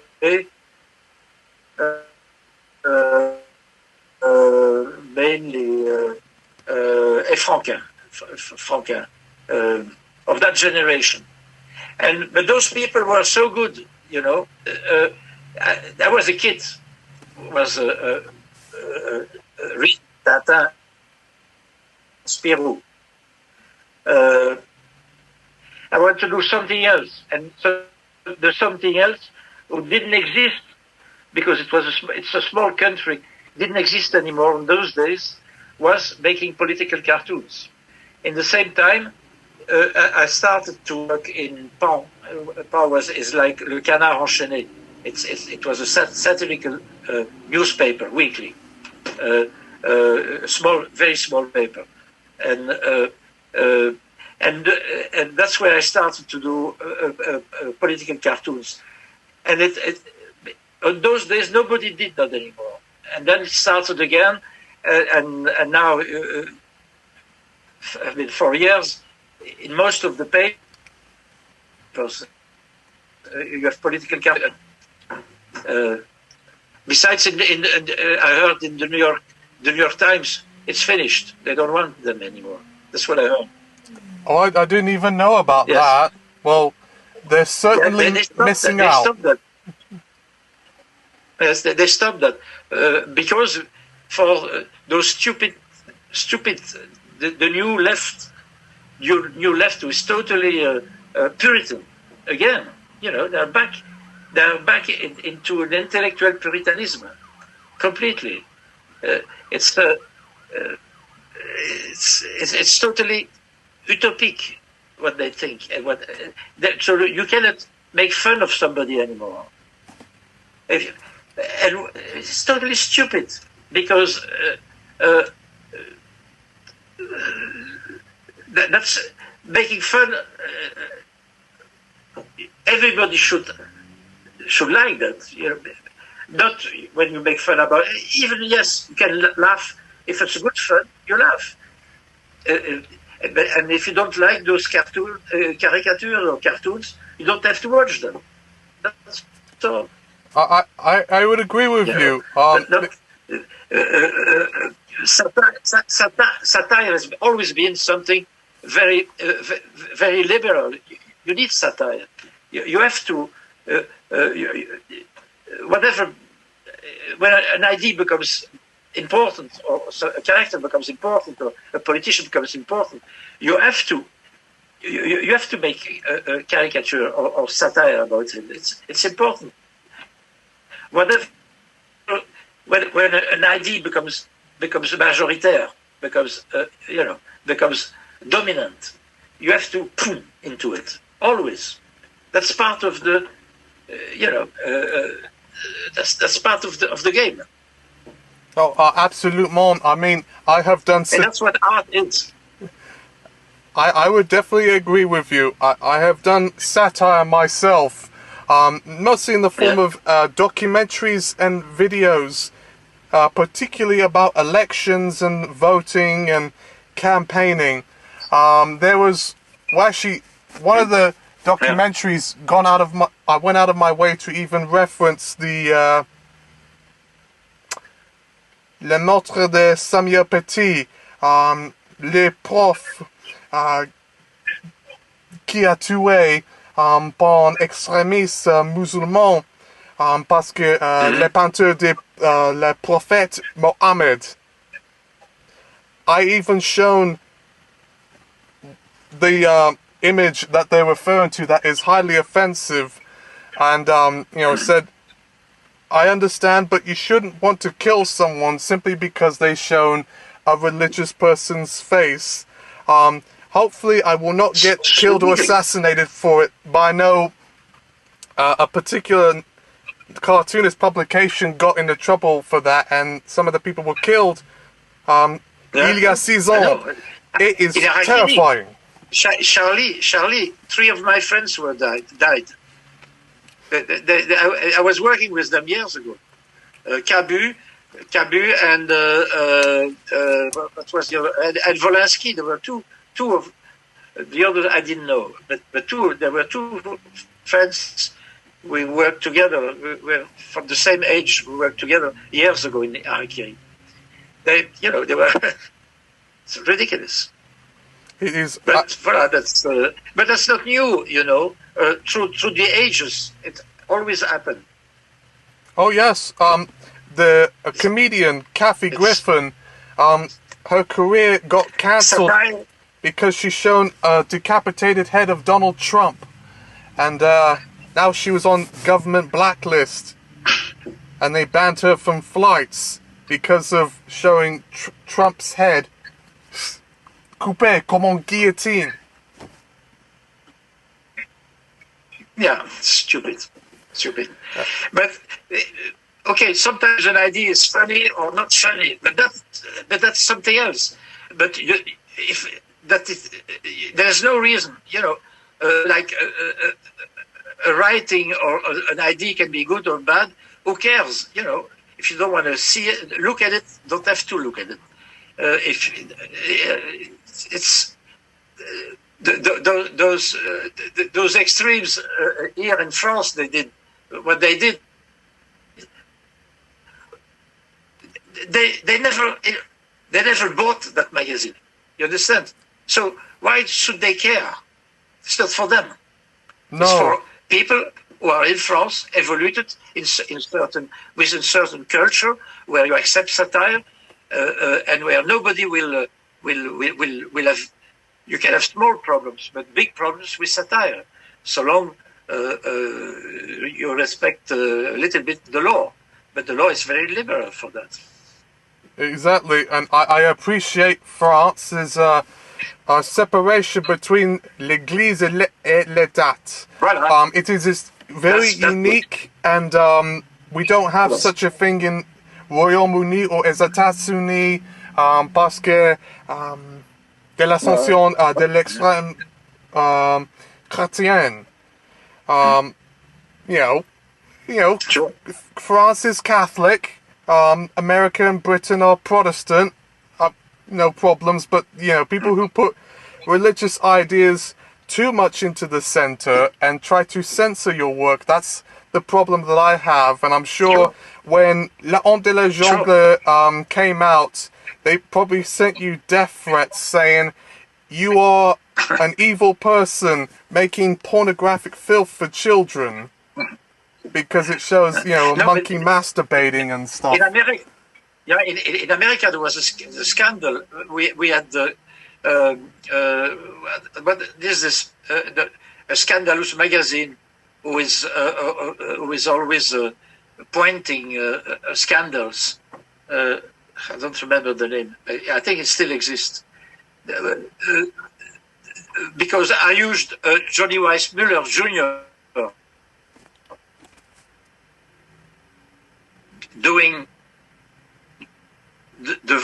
mainly, et Franquin, of that generation. But those people were so good, you know. I was a kid, was read Tintin, Spirou. I want to do something else, and so the something else who didn't exist because it's a small country, didn't exist anymore in those days, was making political cartoons. In the same time, I started to work in Pan. Pan is like Le Canard Enchaîné. It was a satirical newspaper, weekly, small, very small paper, and that's where I started to do political cartoons. And in those days, nobody did that anymore. And then it started again, and now, I mean, for years, in most of the papers, you have political cartoons. Besides, I heard in the New York Times, it's finished. They don't want them anymore. That's what I heard. Oh, I didn't even know about that. Well, they're certainly missing out. They stopped that. Yes, they stopped that because for those stupid, the new left who is totally Puritan again. You know, they're back into an intellectual Puritanism. completely. It's totally utopic what they think, and so you cannot make fun of somebody anymore. And it's totally stupid because that's making fun. Everybody should like that. You know, not when you make fun about it. Even yes, you can laugh if it's good fun. You laugh, and if you don't like those caricatures or cartoons, you don't have to watch them. That's all. I would agree with you. Satire has always been something very very liberal. You need satire. You have to whatever. When an idea becomes important, or a character becomes important, or a politician becomes important, you have to make a caricature or satire about it. It's important. Whatever, when an idea becomes majoritaire, becomes dominant, you have to put into it always. That's part of the that's part of the game. Oh, absolument. I mean, I have done. And that's what art is. I would definitely agree with you. I have done satire myself, mostly in the form of documentaries and videos, particularly about elections and voting and campaigning. There was, well, actually, one of the documentaries I went out of my way to even reference the Le Maître de Samuel Petit, les profs qui a tué par un extrémiste musulman parce que les peintures de le prophète Mohammed. I even shown the image that they're referring to that is highly offensive, and said, I understand, but you shouldn't want to kill someone simply because they've shown a religious person's face. Hopefully I will not get killed or assassinated for it, but I know a particular cartoonist publication got into trouble for that, and some of the people were killed. Il y a 6 ans. It is terrifying. Charlie, 3 of my friends were died. I was working with them years ago. Cabu, and what was the other? And Volinsky. There were two of the others I didn't know, but there were 2 friends. We worked together. We were from the same age. We worked together years ago in Harakiri. They were it's ridiculous. It is, but that's not new, through the ages, it always happened. Oh yes, the comedian Kathy Griffin, her career got cancelled because she shown a decapitated head of Donald Trump, and now she was on government blacklist, and they banned her from flights because of showing Trump's head coupé comme en guillotine. Yeah, stupid. But okay, sometimes an idea is funny or not funny, but that's something else. But there's no reason, like a writing or an idea can be good or bad. Who cares? If you don't want to see it, look at it. Don't have to look at it. It's those extremes here in France. They did what they did. They never bought that magazine. You understand? So why should they care? It's not for them. No. It's for people who are in France, evolved within certain culture where you accept satire, and where nobody will have. You can have small problems, but big problems with satire, so long you respect a little bit the law. but the law is very liberal for that. Exactly, and I appreciate France's separation between l'Église et l'État. Voilà. It is very unique, and we don't have such a thing in Royaume-Uni or aux États-Unis, parce que de l'ascension de l'extrême chrétienne. You know, Sure. France is Catholic. America and Britain are Protestant. No problems, but people who put religious ideas too much into the center and try to censor your work, that's the problem that I have. And I'm sure when La Honte de la Jungle came out, they probably sent you death threats saying you are an evil person making pornographic filth for children. Because it shows, a monkey masturbating and stuff. In America, in America there was a scandal. We had but there's this a scandalous magazine who is always pointing scandals. I don't remember the name. I think it still exists. Because I used Johnny Weissmuller Jr. doing the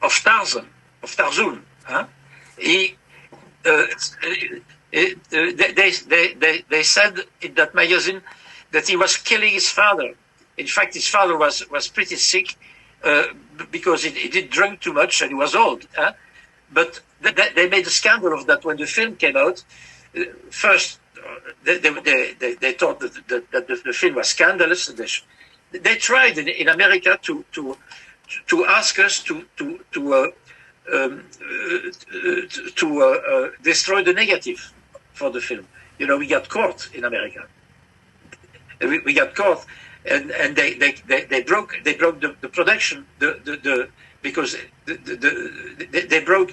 of Tarzan, huh? They said in that magazine that he was killing his father. In fact, his father was pretty sick because he did drink too much and he was old. Huh? But they made a scandal of that when the film came out. First, they thought that the film was scandalous. They tried in America to ask us to destroy the negative for the film. We got caught in America. We got caught, and they broke the production because they broke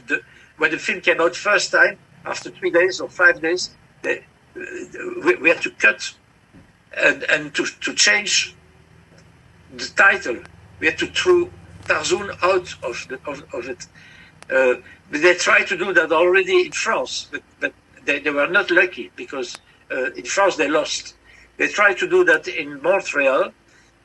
when the film came out first time after 3 days or 5 days. We had to cut and to change the title. We had to throw Tarzan out of it. But they tried to do that already in France, but they were not lucky because in France they lost. They tried to do that in Montreal.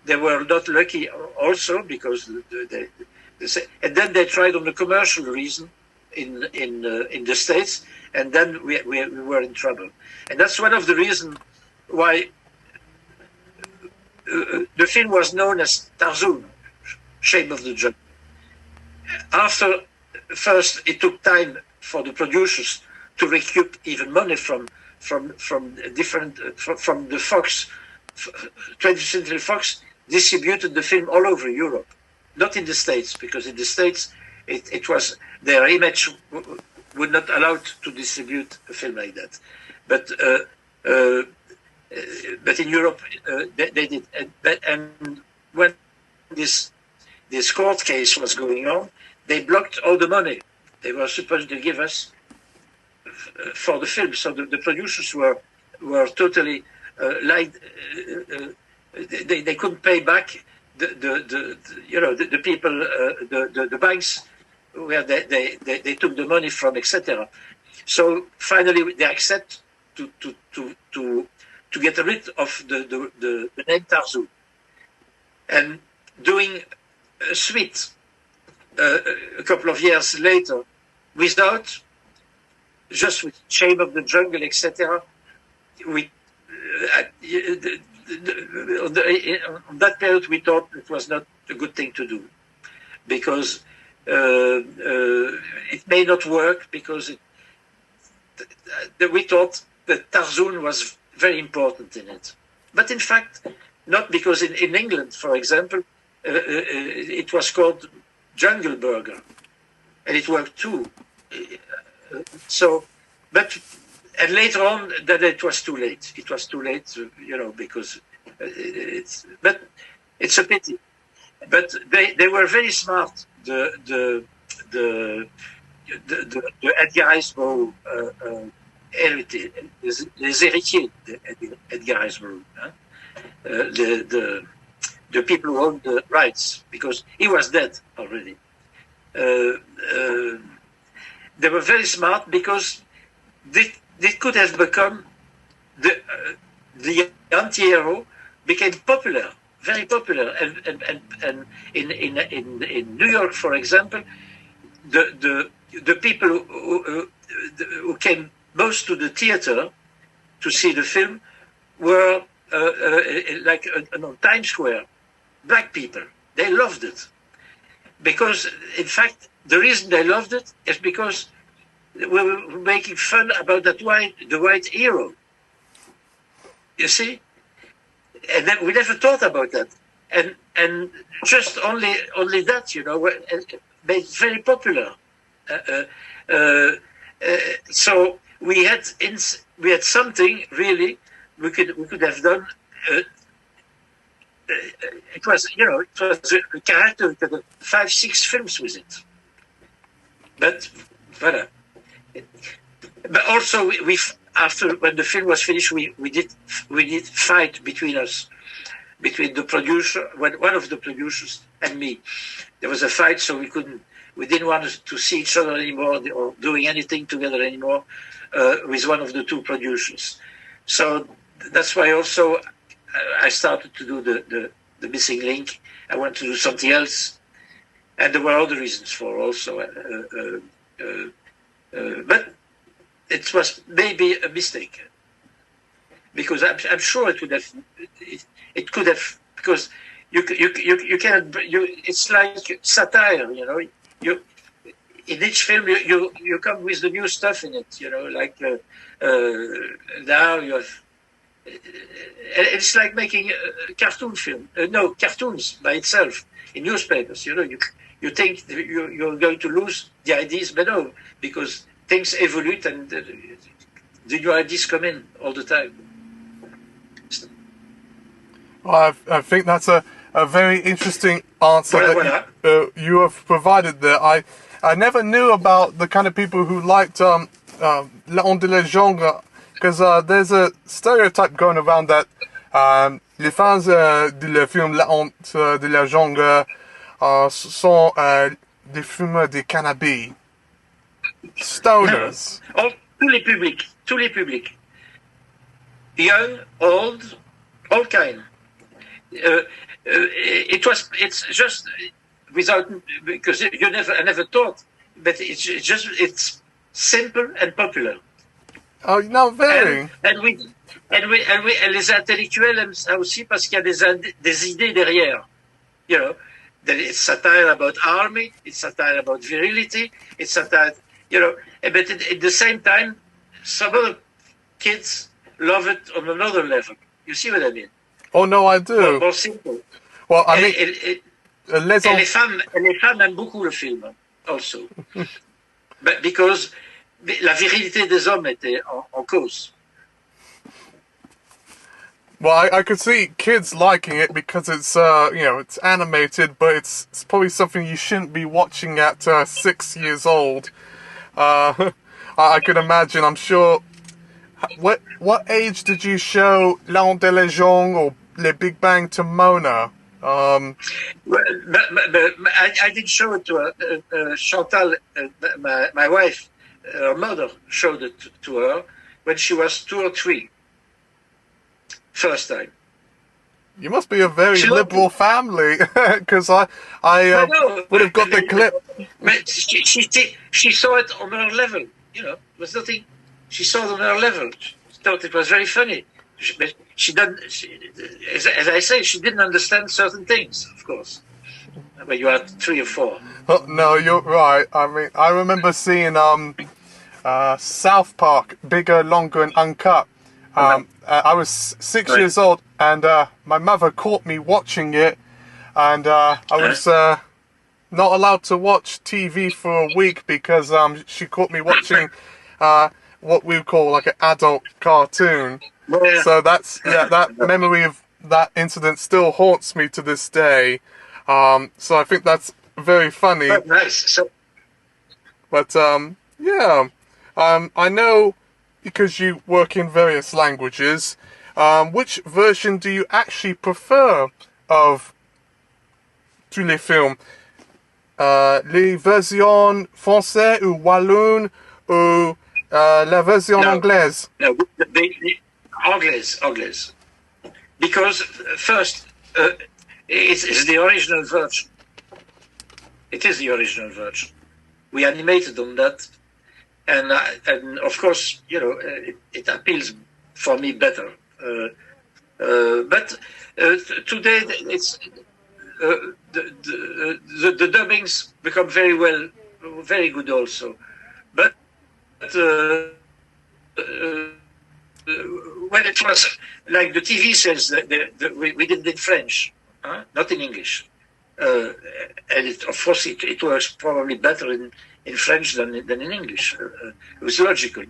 They were not lucky also because and then they tried on the commercial reason in the States, and then we were in trouble. And that's one of the reasons why the film was known as Tarzan, Shame of the Jungle. After, first, it took time for the producers to recoup even money from different from the Fox. 20th Century Fox distributed the film all over Europe, not in the States, because in the States it was their image would not allow to distribute a film like that. But in Europe they did. And when this court case was going on, they blocked all the money they were supposed to give us for the film. So the producers were totally they couldn't pay back the people, the banks where they took the money from, etc. So finally they accept to get rid of the name Tarzan, and doing a suite a couple of years later without, just with Shame of the Jungle, etc. We on that period we thought it was not a good thing to do, because it may not work, because we thought that Tarzan was very important in it. But in fact, not, because in England, for example, it was called Jungle Burger, and it worked too. And later on, that it was too late. It was too late, because but it's a pity. But they were very smart. The Edgar Rice Burroughs les héritiers d'Edgar Rice Burroughs, the people who owned the rights, because he was dead already. They were very smart because they could have become the anti-hero became popular, very popular, and in New York, for example, the people who came most to the theater to see the film were like on Times Square, black people. They loved it because, in fact, the reason they loved it is because we were making fun about the white hero. You see, and then we never thought about that, and just only that, you know, made it very popular. So we had something really we could have done. It was, you know, it was a character. We could have 5-6 films with it. But voilà. But also we after when the film was finished, we did fight between us, between the producer, one of the producers and me. There was a fight, so we didn't want to see each other anymore or doing anything together anymore with one of the two producers. So that's why also I started to do the missing link. I wanted to do something else, and there were other reasons for also. But it was maybe a mistake, because I'm sure it would have. It could have, because you cannot. It's like satire, you know. In each film you come with the new stuff in it, you know. Like now you have. It's like making a cartoon film. No, cartoons by itself in newspapers. You know, you think you're going to lose the ideas, but no, because things evolve and the new ideas come in all the time. Well, I think that's a very interesting answer that you have provided there. I never knew about the kind of people who liked La Honte de la Genre, because there's a stereotype going around that les fans de le film La Honte de la Genre sont des fumeurs de cannabis, stoners. No. Tous les publics, young, old, all kind. It's just without, because I never thought, but it's simple and popular. Oh, no, very. Et les intellectuels aiment ça aussi parce qu'il y a des idées derrière. You know, it's satire about army, it's satire about virility, it's satire, you know, but at the same time, some other kids love it on another level. You see what I mean? Oh, no, I do. More simple. Well, I mean... Et les femmes aiment beaucoup le film, also. But because la virilité des hommes était en cause. Well, I could see kids liking it because it's, you know, it's animated, but it's probably something you shouldn't be watching at 6 years old. I could imagine, I'm sure. What age did you show La Honte de la Genre or Le Big Bang to Mona? But I did show it to her. Chantal, my wife, her mother, showed it to her when she was 2 or 3. First time. You must be a very liberal family, because I would have got the clip. But she saw it on her level. You know, it was nothing. She saw it on her level. She thought it was very funny. But she didn't. As I say, she didn't understand certain things, of course. When you are 3 or 4. Oh, no, you're right. I mean, I remember seeing South Park, Bigger, Longer, and Uncut. I was 6 years old, and my mother caught me watching it, and I was not allowed to watch TV for a week because she caught me watching what we would call like an adult cartoon. Yeah. So that memory of that incident still haunts me to this day. So I think that's very funny. Oh, nice. But yeah, I know, because you work in various languages, which version do you actually prefer of tous les films. Les versions françaises ou wallonnes ou la version anglaise? No, the Anglaise. Because first, it's the original version. It is the original version. We animated on that, and of course, you know, it appeals for me better. But today, it's the dubbings become very good also. But when it was like the TV says, we did it in French, not in English. And of course, it works probably better in French than in English. It was logical.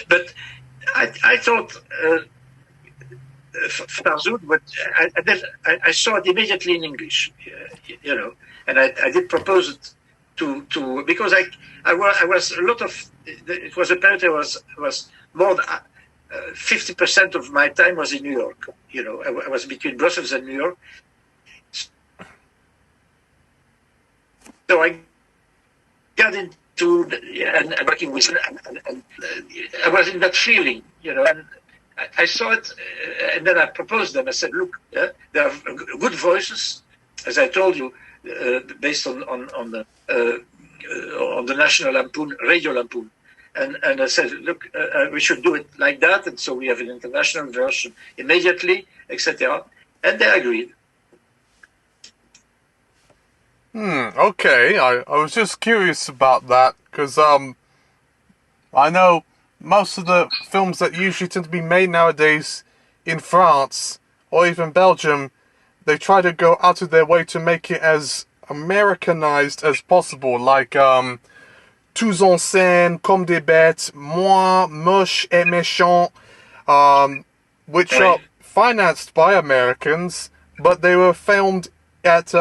But I thought Farzud, but I saw it immediately in English, you know, and I did propose it to because I was a lot of it was apparently was more than 50% of my time was in New York. You know, I was between Brussels and New York. So I got into and working with, and I was in that feeling, you know, and I saw it, and then I proposed them. I said, look, they have good voices, as I told you, based on the National Lampoon, Radio Lampoon. And I said, look, we should do it like that, and so we have an international version immediately, etc. And they agreed. Okay. I was just curious about that, because I know most of the films that usually tend to be made nowadays in France, or even Belgium, they try to go out of their way to make it as Americanized as possible, like Tous en scène, comme des bêtes, moi, moche et méchant, which are financed by Americans, but they were filmed at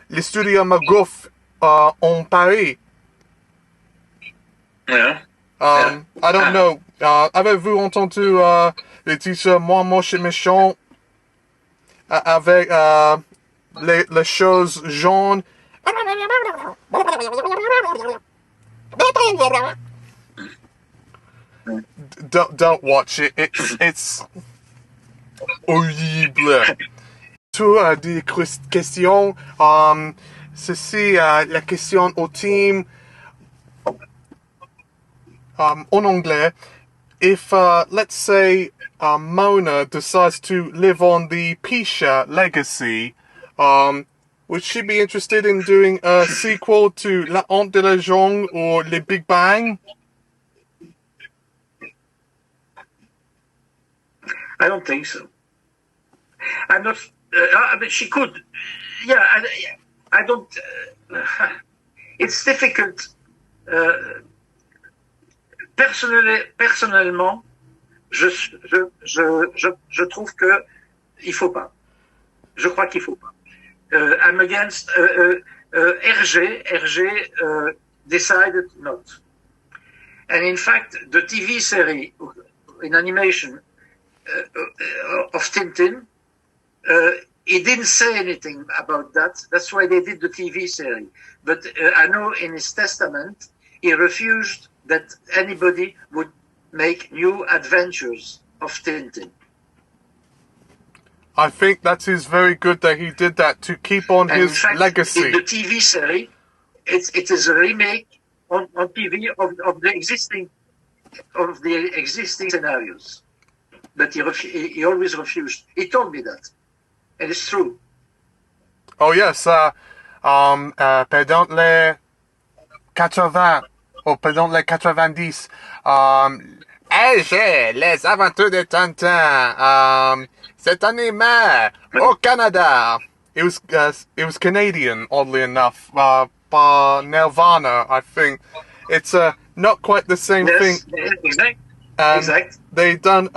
les studios Magouf en Paris. Yeah. I don't know. Avez-vous entendu les titres Moi, moche et méchant avec les choses jaunes? Don't watch it. It's horrible. Tout des questions. Ceci la question ultime en anglais. If let's say Mona decides to live on the Picha legacy, would she be interested in doing a sequel to La Honte de la Jungle or Le Big Bang? I don't think so. I'm not. I mean, she could. Yeah, I don't. It's difficult. Personnellement, je trouve que il faut pas. Je crois qu'il faut pas. I'm against RG decided not. And in fact, the TV series in animation of Tintin, he didn't say anything about that. That's why they did the TV series. But I know in his testament, he refused that anybody would make new adventures of Tintin. I think that is very good that he did that to keep on his in fact, legacy. In the TV series, it is a remake on TV of the existing scenarios. But he always refused. He told me that, and it's true. Oh yes, pendant les 80 ou pendant les 90, j'ai les aventures de Tintin. Cet animé au Canada. It was Canadian, oddly enough, by Nirvana, I think. It's not quite the same thing. Exact. And Exact. they done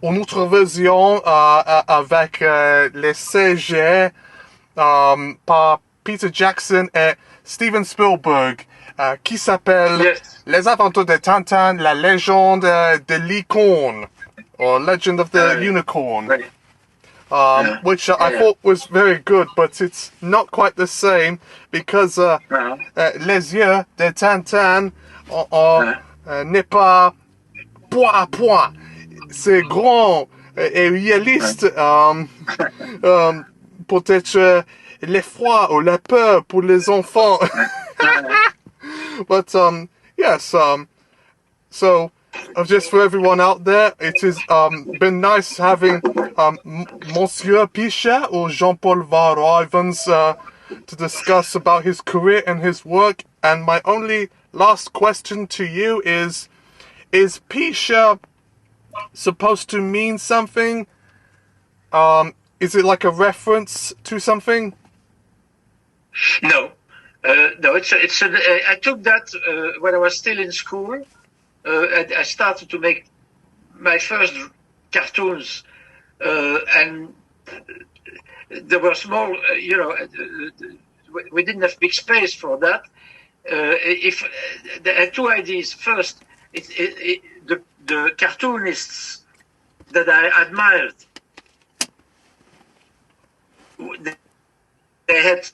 une autre version avec les CG par Peter Jackson et Steven Spielberg qui s'appelle Les Aventures de Tintin, la légende de l'icône, or Legend of the Unicorn. Right. which I thought was very good, but it's not quite the same because les yeux de Tintin n'est pas point à point. C'est grand et réaliste. Peut-être l'effroi ou la peur pour les enfants. But yes, so just for everyone out there, it has been nice having Monsieur Picha or Jean-Paul Walravens to discuss about his career and his work. And my only last question to you is Picha supposed to mean something? Is it like a reference to something? No. No, I took that when I was still in school. I started to make my first cartoons, and there were small, we didn't have big space for that. If there are two ideas. First, the cartoonists that I admired, they had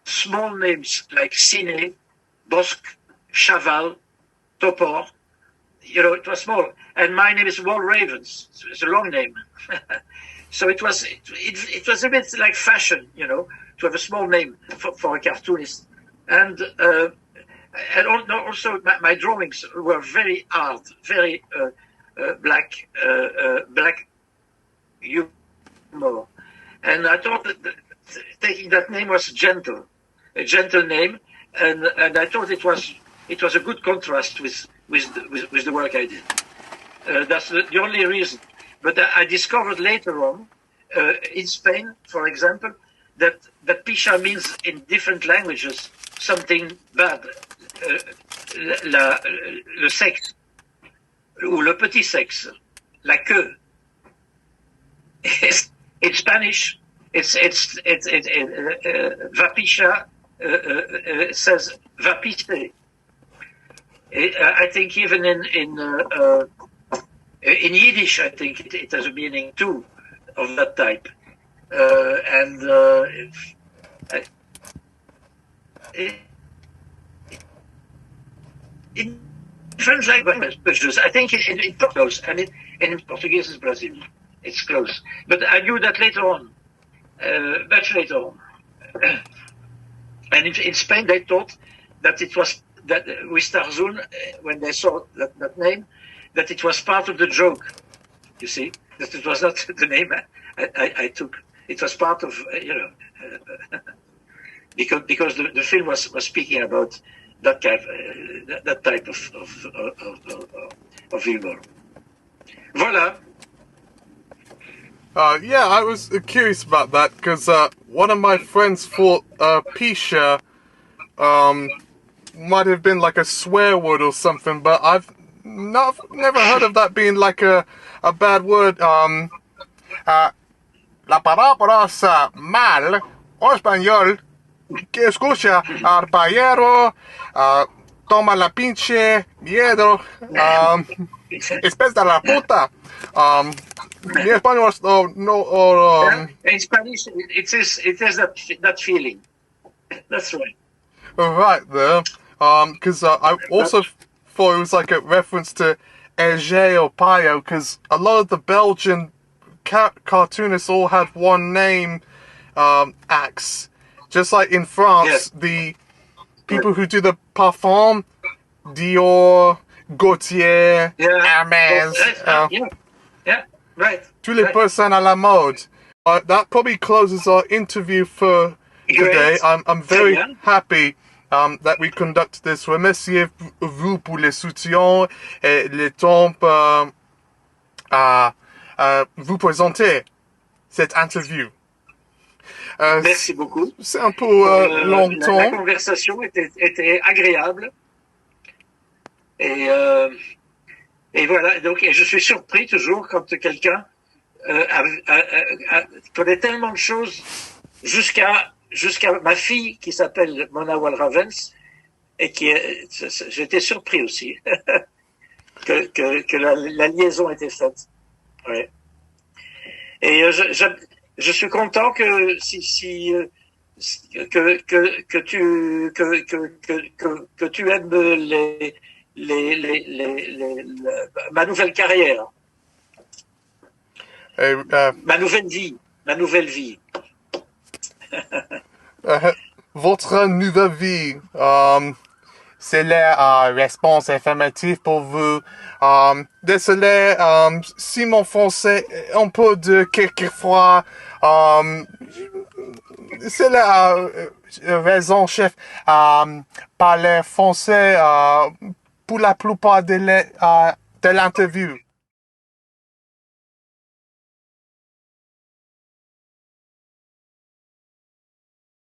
small names like Ciné, Bosque, Chaval, Topor. It was small. And my name is Walravens. It's a long name. So it was a bit like fashion, to have a small name for a cartoonist. And also my drawings were very hard, very black humor. And I thought that taking that name was a gentle name, and I thought it was a good contrast with the work I did. That's the only reason. But I discovered later on, in Spain, for example, that Picha means in different languages something bad. Le sexe, ou le petit sexe, la queue. In Spanish, it's Vapicha says vapiste. I think even in Yiddish, I think it has a meaning too of that type. In French languages, I think in Portuguese, and in Portuguese is Brazil. It's close. But I knew that later on, much later on. And in Spain, they thought that it was, that with Tarzan, when they saw that name, that it was part of the joke, you see, that it was not the name I took. It was part of, because the film was speaking about that type of humor. Voilà. Yeah, I was curious about that because one of my friends thought Picha might have been like a swear word or something, but I've never heard of that being like a bad word. La palabra mal en español que escucha al payero, toma la pinche miedo, especie de la puta. In Spanish, in Spanish, it has that feeling. That's right. Right there, because I also thought it was like a reference to Hergé or Payot, because a lot of the Belgian cartoonists all had one name acts. Just like in France, yes. The people who do the parfum, Dior, Gautier, Hermès. Yeah, right. Tous les personnes à la mode. That probably closes our interview for today. I'm very happy that we conducted this. Remerciez-vous pour le soutien et le temps à vous présenter cette interview. Merci beaucoup. C'est un peu longtemps. La conversation était agréable. Et voilà, donc et je suis surpris toujours quand quelqu'un connaît tellement de choses jusqu'à ma fille qui s'appelle Mona Walravens et j'étais surpris aussi que la liaison était faite. Ouais. Et je suis content que que tu aimes ma nouvelle carrière, ma nouvelle vie, ma nouvelle vie. Votre nouvelle vie, c'est la réponse affirmative pour vous. Désolé si mon français est un peu de quelquefois. C'est la raison, chef. Parler français pour la plupart de l'interview.